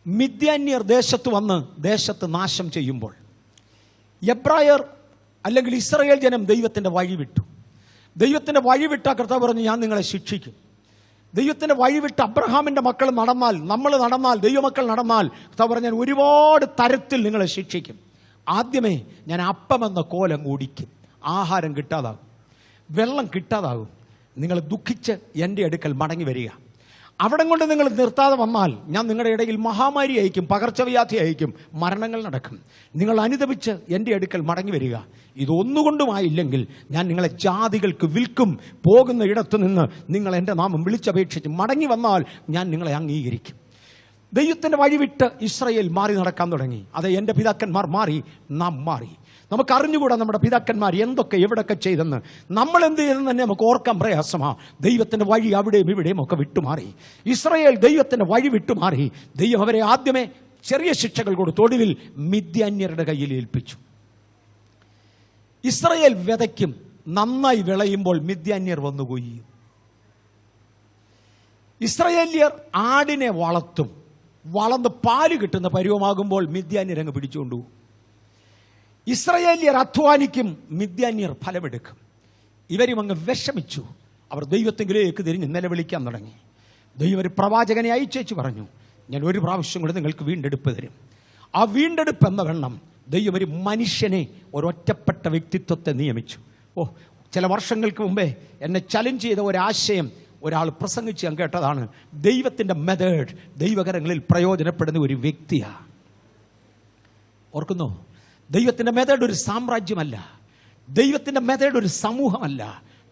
Speaker 1: മിദ്യാന്യർ ദേശത്ത് വന്ന് ദേശത്ത് നാശം ചെയ്യുമ്പോൾ എബ്രായർ അല്ലെങ്കിൽ ഇസ്രായേൽ ജനം ദൈവത്തിൻ്റെ വഴി വിട്ടു. ദൈവത്തിൻ്റെ വഴി വിട്ട കർത്താവ് പറഞ്ഞു, ഞാൻ നിങ്ങളെ ശിക്ഷിക്കും. ദൈവത്തിൻ്റെ വഴി വിട്ട് അബ്രഹാമിൻ്റെ മക്കൾ നടന്നാൽ, നമ്മൾ നടന്നാൽ, ദൈവമക്കൾ നടന്നാൽ കർത്താവ് പറഞ്ഞു, ഞാൻ ഒരുപാട് തരത്തിൽ നിങ്ങളെ ശിക്ഷിക്കും. ആദ്യമേ ഞാൻ അപ്പമെന്ന കോലം ഓടിക്കും. ആഹാരം കിട്ടാതാകും, വെള്ളം കിട്ടാതാകും. നിങ്ങൾ ദുഃഖിച്ച് എൻ്റെ അടുക്കൽ മടങ്ങി വരിക. അവിടെ കൊണ്ട് നിങ്ങൾ നിർത്താതെ വന്നാൽ ഞാൻ നിങ്ങളുടെ ഇടയിൽ മഹാമാരി അയക്കും, പകർച്ചവ്യാധി അയക്കും, മരണങ്ങൾ നടക്കും. നിങ്ങൾ അനുതപിച്ച് എൻ്റെ അടുക്കൽ മടങ്ങി വരിക. ഇതൊന്നുകൊണ്ടുമായില്ലെങ്കിൽ ഞാൻ നിങ്ങളെ ജാതികൾക്ക് വിൽക്കും. പോകുന്ന ഇടത്തു നിന്ന് നിങ്ങൾ എൻ്റെ നാമം വിളിച്ചപേക്ഷിച്ച് മടങ്ങി വന്നാൽ ഞാൻ നിങ്ങളെ അംഗീകരിക്കും. ദൈവത്തിൻ്റെ വഴിവിട്ട് ഇസ്രായേൽ മാറി നടക്കാൻ തുടങ്ങി. അത് എൻ്റെ പിതാക്കന്മാർ മാറി, നാം മാറി. നമുക്ക് അറിഞ്ഞുകൂടാ നമ്മുടെ പിതാക്കന്മാർ എന്തൊക്കെ എവിടെയൊക്കെ ചെയ്തെന്ന്. നമ്മൾ എന്ത് ചെയ്തെന്ന് തന്നെ നമുക്ക് ഓർക്കാൻ പ്രയാസമാണ്. ദൈവത്തിൻ്റെ വഴി അവിടെയും ഇവിടെയും ഒക്കെ വിട്ടുമാറി. ഇസ്രായേൽ ദൈവത്തിൻ്റെ വഴി വിട്ടുമാറി. ദൈവം അവരെ ആദ്യമേ ചെറിയ ശിക്ഷകൾ കൊടുത്തു, ഒടുവിൽ മിദ്യാന്യരുടെ കയ്യിൽ ഏൽപ്പിച്ചു. ഇസ്രായേൽ വിതയ്ക്കും, നന്നായി വിളയുമ്പോൾ മിദ്യാന്യർ വന്നു കൊയ്യും. ഇസ്രായേല്യർ ആടിനെ വളർത്തും, വളർന്ന് പാല് കിട്ടുന്ന പരുവമാകുമ്പോൾ മിദ്യാന്യർ അങ്ങ് പിടിച്ചുകൊണ്ടുപോകും. ഇസ്രായേല്യർ അധ്വാനിക്കും, മിദ്യാന്യർ ഫലമെടുക്കും. ഇവരും അങ്ങ് വിഷമിച്ചു. അവർ ദൈവത്തെങ്കിലേക്ക് തിരിഞ്ഞ് നിലവിളിക്കാൻ തുടങ്ങി. ദൈവം ഒരു പ്രവാചകനെ അയച്ചേച്ച് പറഞ്ഞു, ഞാൻ ഒരു പ്രാവശ്യം കൂടെ നിങ്ങൾക്ക് വീണ്ടെടുപ്പ് തരും. ആ വീണ്ടെടുപ്പ് എന്ന വണ്ണം ദൈവം ഒരു മനുഷ്യനെ, ഒരൊറ്റപ്പെട്ട വ്യക്തിത്വത്തെ നിയമിച്ചു. ചില വർഷങ്ങൾക്ക് മുമ്പേ എന്നെ ചലഞ്ച് ചെയ്ത ഒരാശയം ഒരാൾ പ്രസംഗിച്ച് ഞാൻ കേട്ടതാണ്. ദൈവത്തിൻ്റെ മെത്തേഡ് ദൈവകരങ്ങളിൽ പ്രയോജനപ്പെടുന്ന ഒരു വ്യക്തിയാണ്. ഓർക്കുന്നോ? ദൈവത്തിൻ്റെ മെത്തേഡ് ഒരു സാമ്രാജ്യമല്ല, ദൈവത്തിൻ്റെ മെത്തേഡ് ഒരു സമൂഹമല്ല.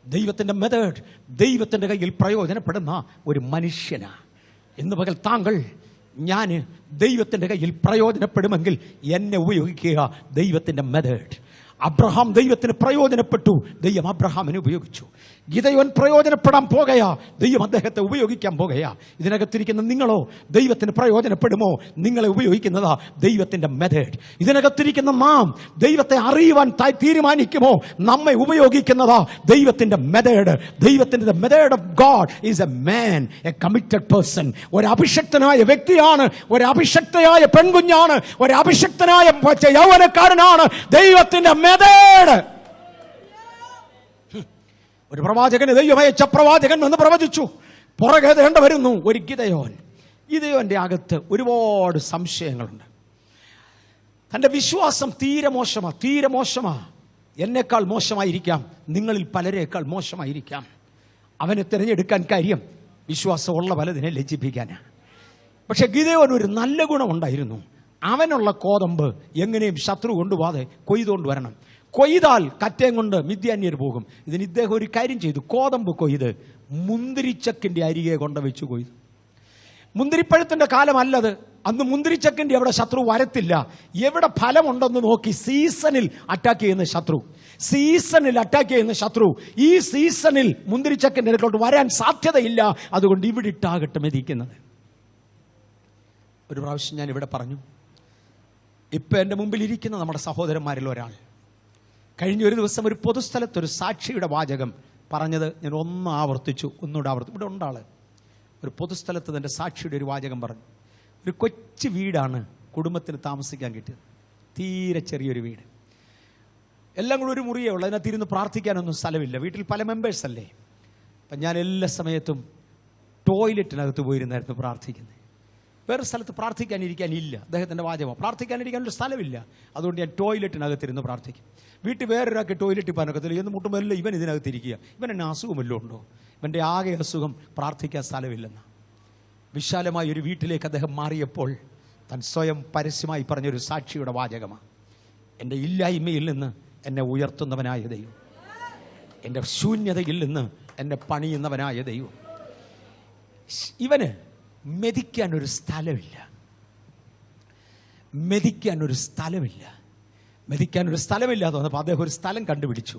Speaker 1: ദൈവത്തിൻ്റെ മെത്തേഡ് ദൈവത്തിൻ്റെ കയ്യിൽ പ്രയോജനപ്പെടുന്ന ഒരു മനുഷ്യനാണ്. ഇന്ന് പകൽ താങ്കൾ, ഞാൻ ദൈവത്തിൻ്റെ കയ്യിൽ പ്രയോജനപ്പെടുമെങ്കിൽ എന്നെ ഉപയോഗിക്കുക. ദൈവത്തിൻ്റെ മെത്തേഡ്. അബ്രഹാം ദൈവത്തിന് പ്രയോജനപ്പെട്ടു, ദൈവം അബ്രഹാമിനെ ഉപയോഗിച്ചു. ഗിദെയോൻ പ്രയോജനപ്പെടാൻ പോകുകയാ, ദൈവം അദ്ദേഹത്തെ ഉപയോഗിക്കാൻ പോകുകയാ. ഇതിനകത്തിരിക്കുന്ന നിങ്ങളോ ദൈവത്തിന് പ്രയോജനപ്പെടുമോ? നിങ്ങളെ ഉപയോഗിക്കുന്നതാ ദൈവത്തിൻ്റെ മെത്തേഡ്. ഇതിനകത്തിരിക്കുന്ന നാം ദൈവത്തെ അറിയുവാൻ തീരുമാനിക്കുമോ? നമ്മെ ഉപയോഗിക്കുന്നതാ ദൈവത്തിൻ്റെ മെത്തേഡ്. ദൈവത്തിൻ്റെ method of God is a man, A committed person. ഒരു അഭിഷക്തനായ വ്യക്തിയാണ്, ഒരു അഭിഷക്തയായ പെൺകുഞ്ഞാണ്, ഒരു അഭിഷക്തനായ യൗവനക്കാരനാണ് ദൈവത്തിൻ്റെ മെത്തേഡ്. ഒരു പ്രവാചകന് ദൈവമയച്ച പ്രവാചകൻ എന്ന് പ്രവചിച്ചു. പുറകെ വരുന്നു ഒരു ഗിദെയോൻ. ഗിദെയോന്റെ അകത്ത് ഒരുപാട് സംശയങ്ങളുണ്ട്. തൻ്റെ വിശ്വാസം തീരെ മോശമാ. എന്നേക്കാൾ മോശമായിരിക്കാം, നിങ്ങളിൽ പലരേക്കാൾ മോശമായിരിക്കാം. അവനെ തിരഞ്ഞെടുക്കാൻ കാര്യം വിശ്വാസമുള്ള പലതിനെ ലജ്ജിപ്പിക്കാനാണ്. പക്ഷെ ഗിദെയോന് ഒരു നല്ല ഗുണമുണ്ടായിരുന്നു. അവനുള്ള കോതമ്പ് എങ്ങനെയും ശത്രു കൊണ്ടുപോകാതെ കൊയ്തുകൊണ്ട് വരണം. കൊയ്താൽ കറ്റയും കൊണ്ട് മിദ്യാന്യർ പോകും. ഇതിന് ഇദ്ദേഹം ഒരു കാര്യം ചെയ്തു. കോതമ്പ് കൊയ്ത് മുന്തിരിച്ചക്കിന്റെ അരികെ കൊണ്ടുവച്ചു കൊയ്തു. മുന്തിരിപ്പഴത്തിന്റെ കാലമല്ലത്. അന്ന് മുന്തിരിച്ചക്കിന്റെ അവിടെ ശത്രു വരത്തില്ല. എവിടെ ഫലമുണ്ടെന്ന് നോക്കി സീസണിൽ അറ്റാക്ക് ചെയ്യുന്ന ശത്രു ഈ സീസണിൽ മുന്തിരിച്ചക്കിന്റെ അടുക്കലോട്ട് വരാൻ സാധ്യതയില്ല. അതുകൊണ്ട് ഇവിടെ ഇട്ടാകട്ടെ മെതിക്കുന്നത്. ഒരു പ്രാവശ്യം ഞാൻ ഇവിടെ പറഞ്ഞു, ഇപ്പം എൻ്റെ മുമ്പിൽ ഇരിക്കുന്ന നമ്മുടെ സഹോദരന്മാരിൽ ഒരാൾ കഴിഞ്ഞ ഒരു ദിവസം ഒരു പൊതുസ്ഥലത്ത് ഒരു സാക്ഷിയുടെ വാചകം പറഞ്ഞത് ഞാൻ ഒന്നുകൂടെ ആവർത്തിച്ചു. ഇവിടെ ഉണ്ടാള് ഒരു പൊതുസ്ഥലത്ത് തൻ്റെ സാക്ഷിയുടെ ഒരു വാചകം പറഞ്ഞു. ഒരു കൊച്ചു വീടാണ് കുടുംബത്തിന് താമസിക്കാൻ കിട്ടിയത്. തീരെ ചെറിയൊരു വീട്, എല്ലാം കൂടെ ഒരു മുറിയേ ഉള്ളൂ. അതിനകത്ത് ഇരുന്ന് പ്രാർത്ഥിക്കാനൊന്നും സ്ഥലമില്ല. വീട്ടിൽ പല മെമ്പേഴ്സ് അല്ലേ. അപ്പം ഞാൻ എല്ലാ സമയത്തും ടോയ്ലറ്റിനകത്ത് പോയിരുന്നായിരുന്നു പ്രാർത്ഥിക്കുന്നത്. വേറെ സ്ഥലത്ത് പ്രാർത്ഥിക്കാനിരിക്കാനില്ല. അദ്ദേഹത്തിൻ്റെ വാചകമാണ്, പ്രാർത്ഥിക്കാനിരിക്കാനൊരു സ്ഥലമില്ല. അതുകൊണ്ട് ഞാൻ ടോയ്ലറ്റിനകത്തിരുന്ന് പ്രാർത്ഥിക്കും. വീട്ടിൽ വേറൊരാൾക്ക് ടോയ്ലറ്റിൽ പോകാനൊക്കത്തില്ല. എന്ന് മുട്ടുമ്പോൾ ഇവൻ ഇതിനകത്തിരിക്കുക. ഇവൻ എന്നെ അസുഖമല്ലോ ഉണ്ടോ? ഇവൻ്റെ ആകെ അസുഖം പ്രാർത്ഥിക്കാൻ സ്ഥലമില്ലെന്ന. വിശാലമായ ഒരു വീട്ടിലേക്ക് അദ്ദേഹം മാറിയപ്പോൾ താൻ സ്വയം പരസ്യമായി പറഞ്ഞൊരു സാക്ഷിയുടെ വാചകമാണ്, എൻ്റെ ഇല്ലായ്മയിൽ നിന്ന് എന്നെ ഉയർത്തുന്നവനായ ദൈവം, എൻ്റെ ശൂന്യതയിൽ നിന്ന് എന്നെ പണിയുന്നവനായ ദൈവം. ഇവന് മെതിക്കാനൊരു സ്ഥലമില്ല. തോന്നപ്പോൾ അദ്ദേഹം ഒരു സ്ഥലം കണ്ടുപിടിച്ചു.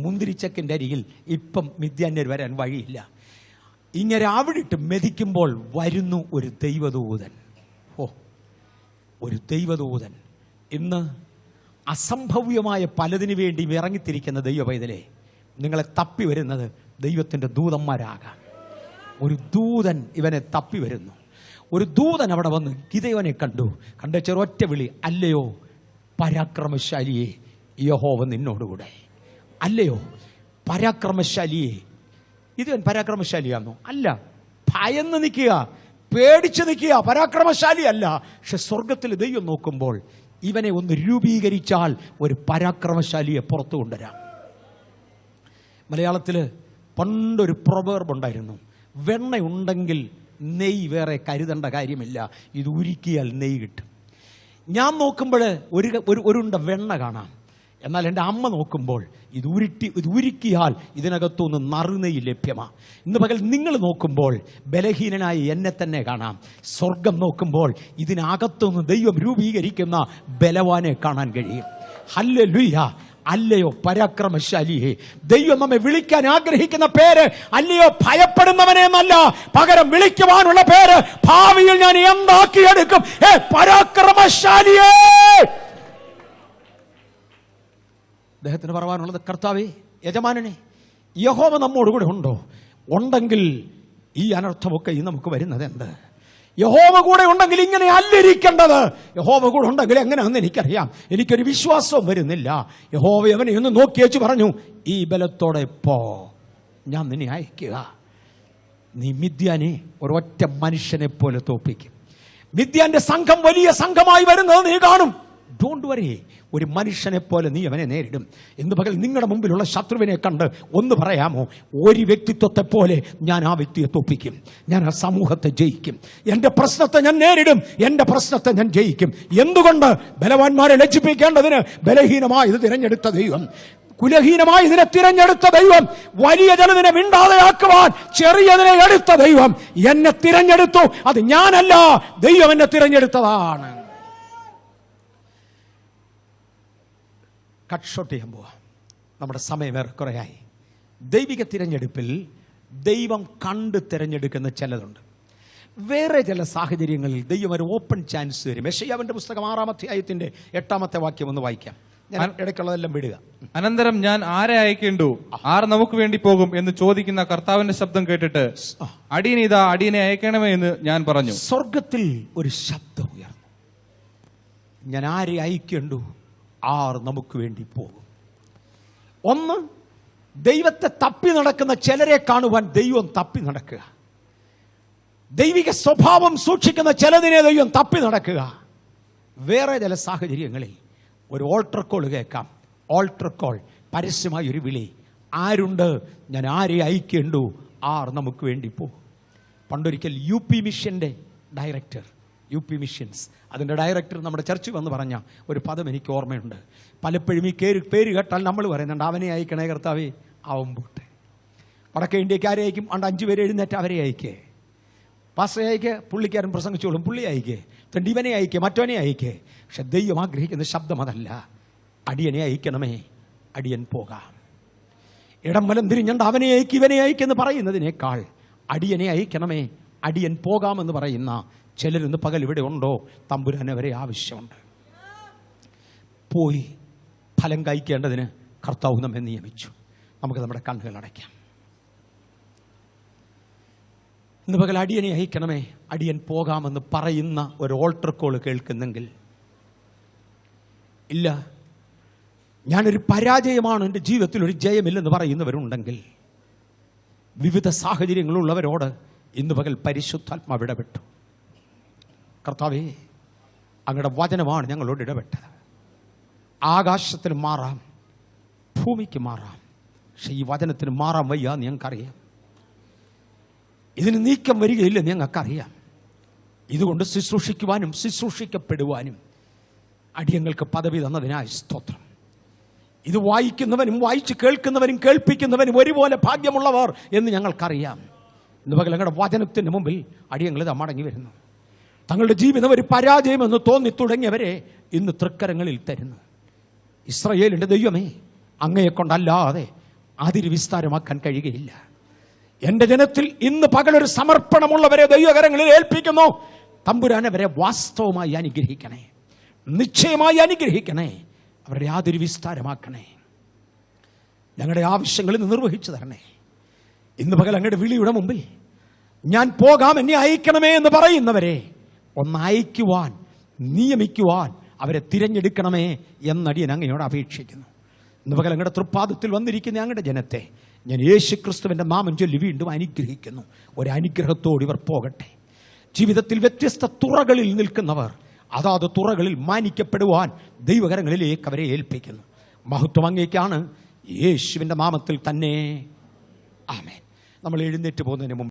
Speaker 1: മുന്തിരിച്ചക്കിൻ്റെ അരികിൽ ഇപ്പം മിദ്യാന്യർ വരാൻ വഴിയില്ല. ഇങ്ങനെ അവിടിട്ട് മെതിക്കുമ്പോൾ വരുന്നു ഒരു ദൈവദൂതൻ. ഒരു ദൈവദൂതൻ. ഇന്ന് അസംഭവ്യമായ പലതിനു വേണ്ടി ഇറങ്ങിത്തിരിക്കുന്ന ദൈവപൈതലേ, നിങ്ങളെ തപ്പി വരുന്നത് ദൈവത്തിൻ്റെ ദൂതന്മാരാകാം. ഒരു ദൂതൻ ഇവനെ തപ്പി വരുന്നു. ഒരു ദൂതൻ അവിടെ വന്ന് ഗിദെയോനെ കണ്ട ചെറൊറ്റ വിളി, അല്ലയോ പരാക്രമശാലിയെ, യഹോവ നിന്നോടുകൂടെ. അല്ലയോ പരാക്രമശാലിയെ. ഇവൻ പരാക്രമശാലിയാണോ? അല്ല. ഭയന്ന് നിൽക്കുക, പേടിച്ച് നിൽക്കുക, പരാക്രമശാലി അല്ല. പക്ഷെ സ്വർഗത്തിൽ ദൈവം നോക്കുമ്പോൾ ഇവനെ ഒന്ന് രൂപീകരിച്ചാൽ ഒരു പരാക്രമശാലിയെ പുറത്തു കൊണ്ടുവരാം. മലയാളത്തിൽ പണ്ടൊരു പ്രൊവേർബ് ഉണ്ടായിരുന്നു, വെണ്ണയുണ്ടെങ്കിൽ നെയ്യ് വേറെ കരുതേണ്ട കാര്യമില്ല, ഇത് ഉരുക്കിയാൽ നെയ്യ് കിട്ടും. ഞാൻ നോക്കുമ്പോൾ ഒരുണ്ട വെണ്ണ കാണാം. എന്നാൽ എൻ്റെ അമ്മ നോക്കുമ്പോൾ ഇത് ഉരുക്കിയാൽ ഇതിനകത്തുനിന്ന് നറുനെയ്യ് ലഭ്യമാണ്. ഇന്ന് പകൽ നിങ്ങൾ നോക്കുമ്പോൾ ബലഹീനനായ എന്നെ തന്നെ കാണാം. സ്വർഗം നോക്കുമ്പോൾ ഇതിനകത്തുനിന്ന് ദൈവം രൂപീകരിക്കുന്ന ബലവാനെ കാണാൻ കഴിയും. ഹല്ലേലൂയ. അല്ലയോ പരാക്രമശാലിയെ. ദൈവം നമ്മെ വിളിക്കാൻ ആഗ്രഹിക്കുന്ന പേര് അല്ലയോ ഭയപ്പെടുന്നവനെ എന്നല്ല, പകരം വിളിക്കുവാനുള്ള പേര് ഭാവിയിൽ ഞാൻ എന്താക്കിയെടുക്കും. പരാക്രമശാലിയെ. അദ്ദേഹത്തിന് പറയാനുള്ളത്, കർത്താവേ, യജമാനനെ, യഹോവ നമ്മോടുകൂടെ ഉണ്ടെങ്കിൽ ഈ അനർത്ഥമൊക്കെ ഈ നമുക്ക് വരുന്നത് എന്ത്? യഹോവ കൂടെ ഉണ്ടെങ്കിൽ ഇങ്ങനെ അല്ലിരിക്കേണ്ടത്. യഹോവ കൂടെ ഉണ്ടെങ്കിൽ എങ്ങനെയാണെന്ന് എനിക്കറിയാം. എനിക്കൊരു വിശ്വാസവും വരുന്നില്ല. യഹോവ അവനെ ഒന്ന് നോക്കിയേച്ച് പറഞ്ഞു, ഈ ബലത്തോടെ പോ, ഞാൻ നിന്നെ അയക്കുക. നീ മിദ്യാനെ ഒരൊറ്റ മനുഷ്യനെ പോലെ തോപ്പിക്കും. മിദ്യാന്റെ സംഘം വലിയ സംഘമായി വരുന്നത് നീ കാണും. ഡോണ്ട് വറി, ഒരു മനുഷ്യനെ പോലെ നീ അവനെ നേരിടും. ഇന്ന് പകൽ നിങ്ങളുടെ മുമ്പിലുള്ള ശത്രുവിനെ കണ്ട് ഒന്ന് പറയാമോ, ഒരു വ്യക്തിത്വത്തെ പോലെ ഞാൻ ആ വ്യക്തിയെ തോപ്പിക്കും, ഞാൻ ആ സമൂഹത്തെ ജയിക്കും, എൻ്റെ പ്രശ്നത്തെ ഞാൻ നേരിടും, എൻ്റെ പ്രശ്നത്തെ ഞാൻ ജയിക്കും. എന്തുകൊണ്ട്? ബലവാന്മാരെ ലജ്ജിപ്പിക്കേണ്ടതിന് ബലഹീനമായി ഇത് തിരഞ്ഞെടുത്ത ദൈവം, കുലഹീനമായി ഇതിനെ തിരഞ്ഞെടുത്ത ദൈവം, വലിയ ജനതിനെ മിണ്ടാതെയാക്കുവാൻ ചെറിയതിനെ എടുത്ത ദൈവം എന്നെ തിരഞ്ഞെടുത്തു. അത് ഞാനല്ല, ദൈവം എന്നെ തിരഞ്ഞെടുത്തതാണ്. കട്ട് ഷോട്ട് ചെയ്യാൻ പോവാ. നമ്മുടെ സമയം ഏറെക്കുറയായി. ദൈവിക തിരഞ്ഞെടുപ്പിൽ ദൈവം കണ്ട് തിരഞ്ഞെടുക്കുന്ന ചിലതുണ്ട്. വേറെ ചില സാഹചര്യങ്ങളിൽ ദൈവം ഒരു ഓപ്പൺ ചാൻസ് തരും. യെശയ്യാവിന്റെ പുസ്തകം 6-ാം അധ്യായത്തിന്റെ 8-ാമത്തെ വാക്യം ഒന്ന് വായിക്കാം. ഞാൻ ഇടയ്ക്കുള്ളതെല്ലാം വിടുക.
Speaker 3: അനന്തരം ഞാൻ ആരെ അയക്കേണ്ടു, ആർ നമുക്ക് വേണ്ടി പോകും എന്ന് ചോദിക്കുന്ന കർത്താവിന്റെ ശബ്ദം കേട്ടിട്ട്, അടിയനിതാ, അടിയനെ അയക്കണമേ എന്ന് ഞാൻ പറഞ്ഞു. സ്വർഗത്തിൽ
Speaker 1: ഒരു ശബ്ദം ഉയർന്നു, ഞാൻ ആരെ അയക്കേണ്ടു, ആർ നമുക്ക് വേണ്ടി പോകും. ഒന്ന്, ദൈവത്തെ തപ്പി നടക്കുന്ന ചിലരെ കാണുവാൻ ദൈവം തപ്പി നടക്കുക. ദൈവിക സ്വഭാവം സൂക്ഷിക്കുന്ന ചിലതിനെ ദൈവം തപ്പി നടക്കുക. വേറെ ചില സാഹചര്യങ്ങളിൽ ഒരു ഓൾട്ടർ കോൾ കേൾക്കാം. ഓൾട്ടർ കോൾ, പരസ്യമായ ഒരു വിളി. ആരുണ്ട്? ഞാൻ ആരെ അയക്കേണ്ടു? ആർ നമുക്ക് വേണ്ടി പോകും. പണ്ടൊരിക്കൽ UP മിഷൻ്റെ ഡയറക്ടർ, UP മിഷൻസ്, അതിൻ്റെ ഡയറക്ടർ നമ്മുടെ ചർച്ചിൽ വന്ന് പറഞ്ഞ ഒരു പദം എനിക്ക് ഓർമ്മയുണ്ട്. പലപ്പോഴും ഈ പേര് കേട്ടാൽ നമ്മൾ പറയുന്നുണ്ട്, അവനെ അയക്കണേ കർത്താവേ, അവൻ പോട്ടെ. വടക്കേ ഇന്ത്യക്കാരെ അയക്കും, 5 പേര് എഴുന്നേറ്റ് അവരെ അയക്കേ. പാസ്റ്ററെ അയക്കേ, പുള്ളിക്കാരൻ പ്രസംഗിച്ചോളും, പുള്ളി അയക്കേ. ഇവനെ അയക്കേ, മറ്റവനെ അയക്കേ. പക്ഷെ ദൈവം ആഗ്രഹിക്കുന്ന ശബ്ദം അതല്ല. അടിയനെ അയക്കണമേ, അടിയൻ പോകാം. ഇടം വലം തിരിഞ്ഞണ്ട് അവനെ അയക്കി ഇവനെ അയക്കെന്ന് പറയുന്നതിനേക്കാൾ അടിയനെ അയക്കണമേ, അടിയൻ പോകാമെന്ന് പറയുന്ന ചിലരിന്ന് പകൽ ഇവിടെ ഉണ്ടോ? തമ്പുരാനെ വരെ ആവശ്യമുണ്ട്. പോയി ഫലം കഴിക്കേണ്ടതിന് കർത്താവ് നമ്മെ നിയമിച്ചു. നമുക്ക് നമ്മുടെ കണ്ണുകൾ അടയ്ക്കാം. ഇന്ന് പകൽ അടിയനെ അയക്കണമേ, അടിയൻ പോകാമെന്ന് പറയുന്ന ഒരു ഓൾട്ടർ കോൾ കേൾക്കുന്നെങ്കിൽ, ഇല്ല ഞാനൊരു പരാജയമാണ്, എൻ്റെ ജീവിതത്തിൽ ഒരു ജയമില്ലെന്ന് പറയുന്നവരുണ്ടെങ്കിൽ, വിവിധ സാഹചര്യങ്ങളുള്ളവരോട് ഇന്ന് പകൽ പരിശുദ്ധാത്മാവ് ഇടപെട്ടു. കർത്താവേ, അങ്ങയുടെ വചനമാണ് ഞങ്ങളോട് ഇടപെട്ടത്. ആകാശത്തിന് മാറാം, ഭൂമിക്ക് മാറാം, പക്ഷെ ഈ വചനത്തിന് മാറാൻ വയ്യാന്ന് ഞങ്ങൾക്കറിയാം. ഇതിന് നീക്കം വരികയില്ലെന്ന് ഞങ്ങൾക്കറിയാം. ഇതുകൊണ്ട് ശുശ്രൂഷിക്കുവാനും ശുശ്രൂഷിക്കപ്പെടുവാനും അടിയങ്ങൾക്ക് പദവി തന്നതിനായി സ്തോത്രം. ഇത് വായിക്കുന്നവനും വായിച്ച് കേൾക്കുന്നവനും കേൾപ്പിക്കുന്നവനും ഒരുപോലെ ഭാഗ്യമുള്ളവർ എന്ന് ഞങ്ങൾക്കറിയാം. ഇന്ന് പകൽ ഞങ്ങളുടെ വചനത്തിന് മുമ്പിൽ അടിയങ്ങൾ ഇത് മടങ്ങി വരുന്നു. തങ്ങളുടെ ജീവിതം ഒരു പരാജയമെന്ന് തോന്നി തുടങ്ങിയവരെ ഇന്ന് തൃക്കരങ്ങളിൽ തരുന്നു. ഇസ്രായേലിൻ്റെ ദൈവമേ, അങ്ങയെ കൊണ്ടല്ലാതെ അതിര് വിസ്താരമാക്കാൻ കഴിയുകയില്ല. എൻ്റെ ജനത്തിൽ ഇന്ന് പകലൊരു സമർപ്പണമുള്ളവരെ ദൈവകരങ്ങളിൽ ഏൽപ്പിക്കുന്നു. തമ്പുരാനവരെ വാസ്തവമായി അനുഗ്രഹിക്കണേ, നിശ്ചയമായി അനുഗ്രഹിക്കണേ, അവരുടെ യാതൊരു വിസ്താരമാക്കണേ. ഞങ്ങളുടെ ആവശ്യങ്ങളിൽ നിർവഹിച്ചു തരണേ. ഇന്ന് പകൽ അങ്ങയുടെ വിളിയുടെ മുമ്പിൽ ഞാൻ പോകാം, എന്നെ അയക്കണമേ എന്ന് പറയുന്നവരെ ഒന്ന് അയക്കുവാൻ, നിയമിക്കുവാൻ അവരെ തിരഞ്ഞെടുക്കണമേ എന്നടിയൻ അങ്ങയോട് അപേക്ഷിക്കുന്നു. ഇന്ന് പകൽ അങ്ങയുടെ തൃപ്പാദത്തിൽ വന്നിരിക്കുന്ന അങ്ങയുടെ ജനത്തെ ഞാൻ യേശുക്രിസ്തുവിൻ്റെ നാമം ചൊല്ലി വീണ്ടും അനുഗ്രഹിക്കുന്നു. ഒരനുഗ്രഹത്തോട് ഇവർ പോകട്ടെ. ജീവിതത്തിൽ വ്യത്യസ്ത തുറകളിൽ നിൽക്കുന്നവർ അതാത് തുറകളിൽ മാനിക്കപ്പെടുവാൻ ദൈവകരങ്ങളിലേക്ക് അവരെ ഏൽപ്പിക്കുന്നു. മഹത്വം അങ്ങേക്കാണ്, യേശുവിൻ്റെ നാമത്തിൽ തന്നെ. ആമേൻ. നമ്മൾ എഴുന്നേറ്റ് പോകുന്നതിന് മുമ്പ്